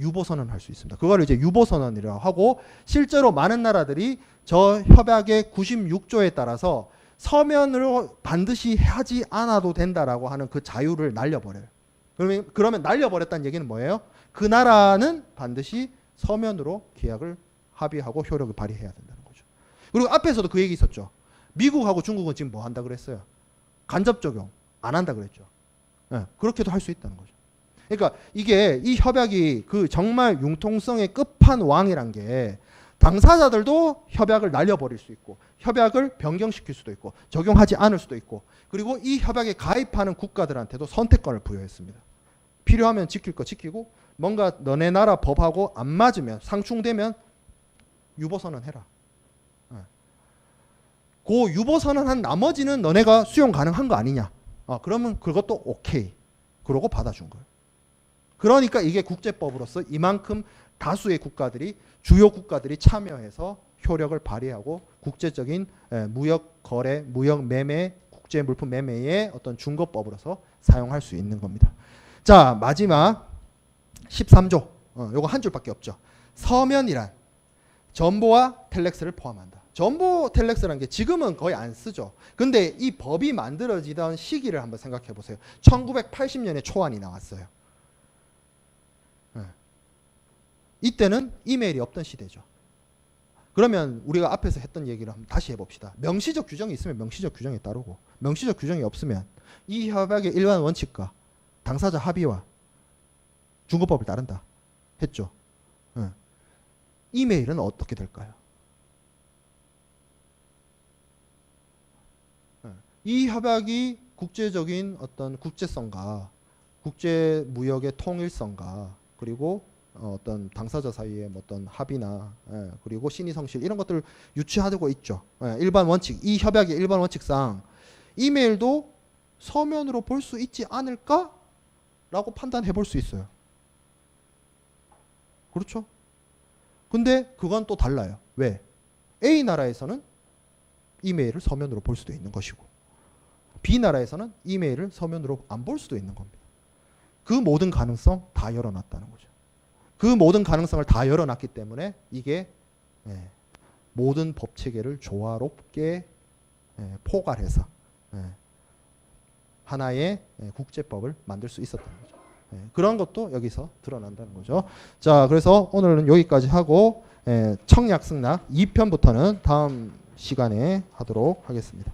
유보선언 할 수 있습니다. 그거를 이제 유보선언이라고 하고 실제로 많은 나라들이 저 협약의 96조에 따라서 서면으로 반드시 하지 않아도 된다라고 하는 그 자유를 날려버려요. 그러면 날려버렸다는 얘기는 뭐예요? 그 나라는 반드시 서면으로 계약을 합의하고 효력을 발휘해야 된다는 거죠. 그리고 앞에서도 그 얘기 있었죠. 미국하고 중국은 지금 뭐 한다 그랬어요? 간접 적용 안 한다 그랬죠. 그렇게도 할 수 있다는 거죠. 그러니까 이게 이 협약이 그 정말 융통성의 끝판왕이란 게 당사자들도 협약을 날려버릴 수 있고 협약을 변경시킬 수도 있고 적용하지 않을 수도 있고 그리고 이 협약에 가입하는 국가들한테도 선택권을 부여했습니다. 필요하면 지킬 거 지키고 뭔가 너네 나라 법하고 안 맞으면 상충되면 유보선언 해라. 그 유보선언한 나머지는 너네가 수용 가능한 거 아니냐. 그러면 그것도 오케이. 그러고 받아준 거예요. 그러니까 이게 국제법으로서 이만큼 다수의 국가들이 주요 국가들이 참여해서 효력을 발휘하고 국제적인 무역 거래, 무역 매매, 국제 물품 매매의 어떤 준거법으로서 사용할 수 있는 겁니다. 자, 마지막 13조. 요거 한 줄밖에 없죠. 서면이란 전보와 텔렉스를 포함한다. 전보 텔렉스라는 게 지금은 거의 안 쓰죠. 근데 이 법이 만들어지던 시기를 한번 생각해 보세요. 1980년에 초안이 나왔어요. 이때는 이메일이 없던 시대죠. 그러면 우리가 앞에서 했던 얘기를 한번 다시 해봅시다. 명시적 규정이 있으면 명시적 규정에 따르고 명시적 규정이 없으면 이 협약의 일반 원칙과 당사자 합의와 준거법을 따른다 했죠. 이메일은 어떻게 될까요? 이 협약이 국제적인 어떤 국제성과 국제 무역의 통일성과 그리고 어떤 당사자 사이의 어떤 합의나 그리고 신의성실 이런 것들을 유치하고 있죠. 일반 원칙, 이 협약의 일반 원칙상 이메일도 서면으로 볼 수 있지 않을까라고 판단해 볼 수 있어요. 그렇죠? 근데 그건 또 달라요. 왜? A 나라에서는 이메일을 서면으로 볼 수도 있는 것이고 B 나라에서는 이메일을 서면으로 안 볼 수도 있는 겁니다. 그 모든 가능성 다 열어놨다는 거죠. 그 모든 가능성을 다 열어놨기 때문에 이게 모든 법 체계를 조화롭게 포괄해서 하나의 국제법을 만들 수 있었다는 거죠. 그런 것도 여기서 드러난다는 거죠. 자, 그래서 오늘은 여기까지 하고 청약승낙 2편부터는 다음 시간에 하도록 하겠습니다.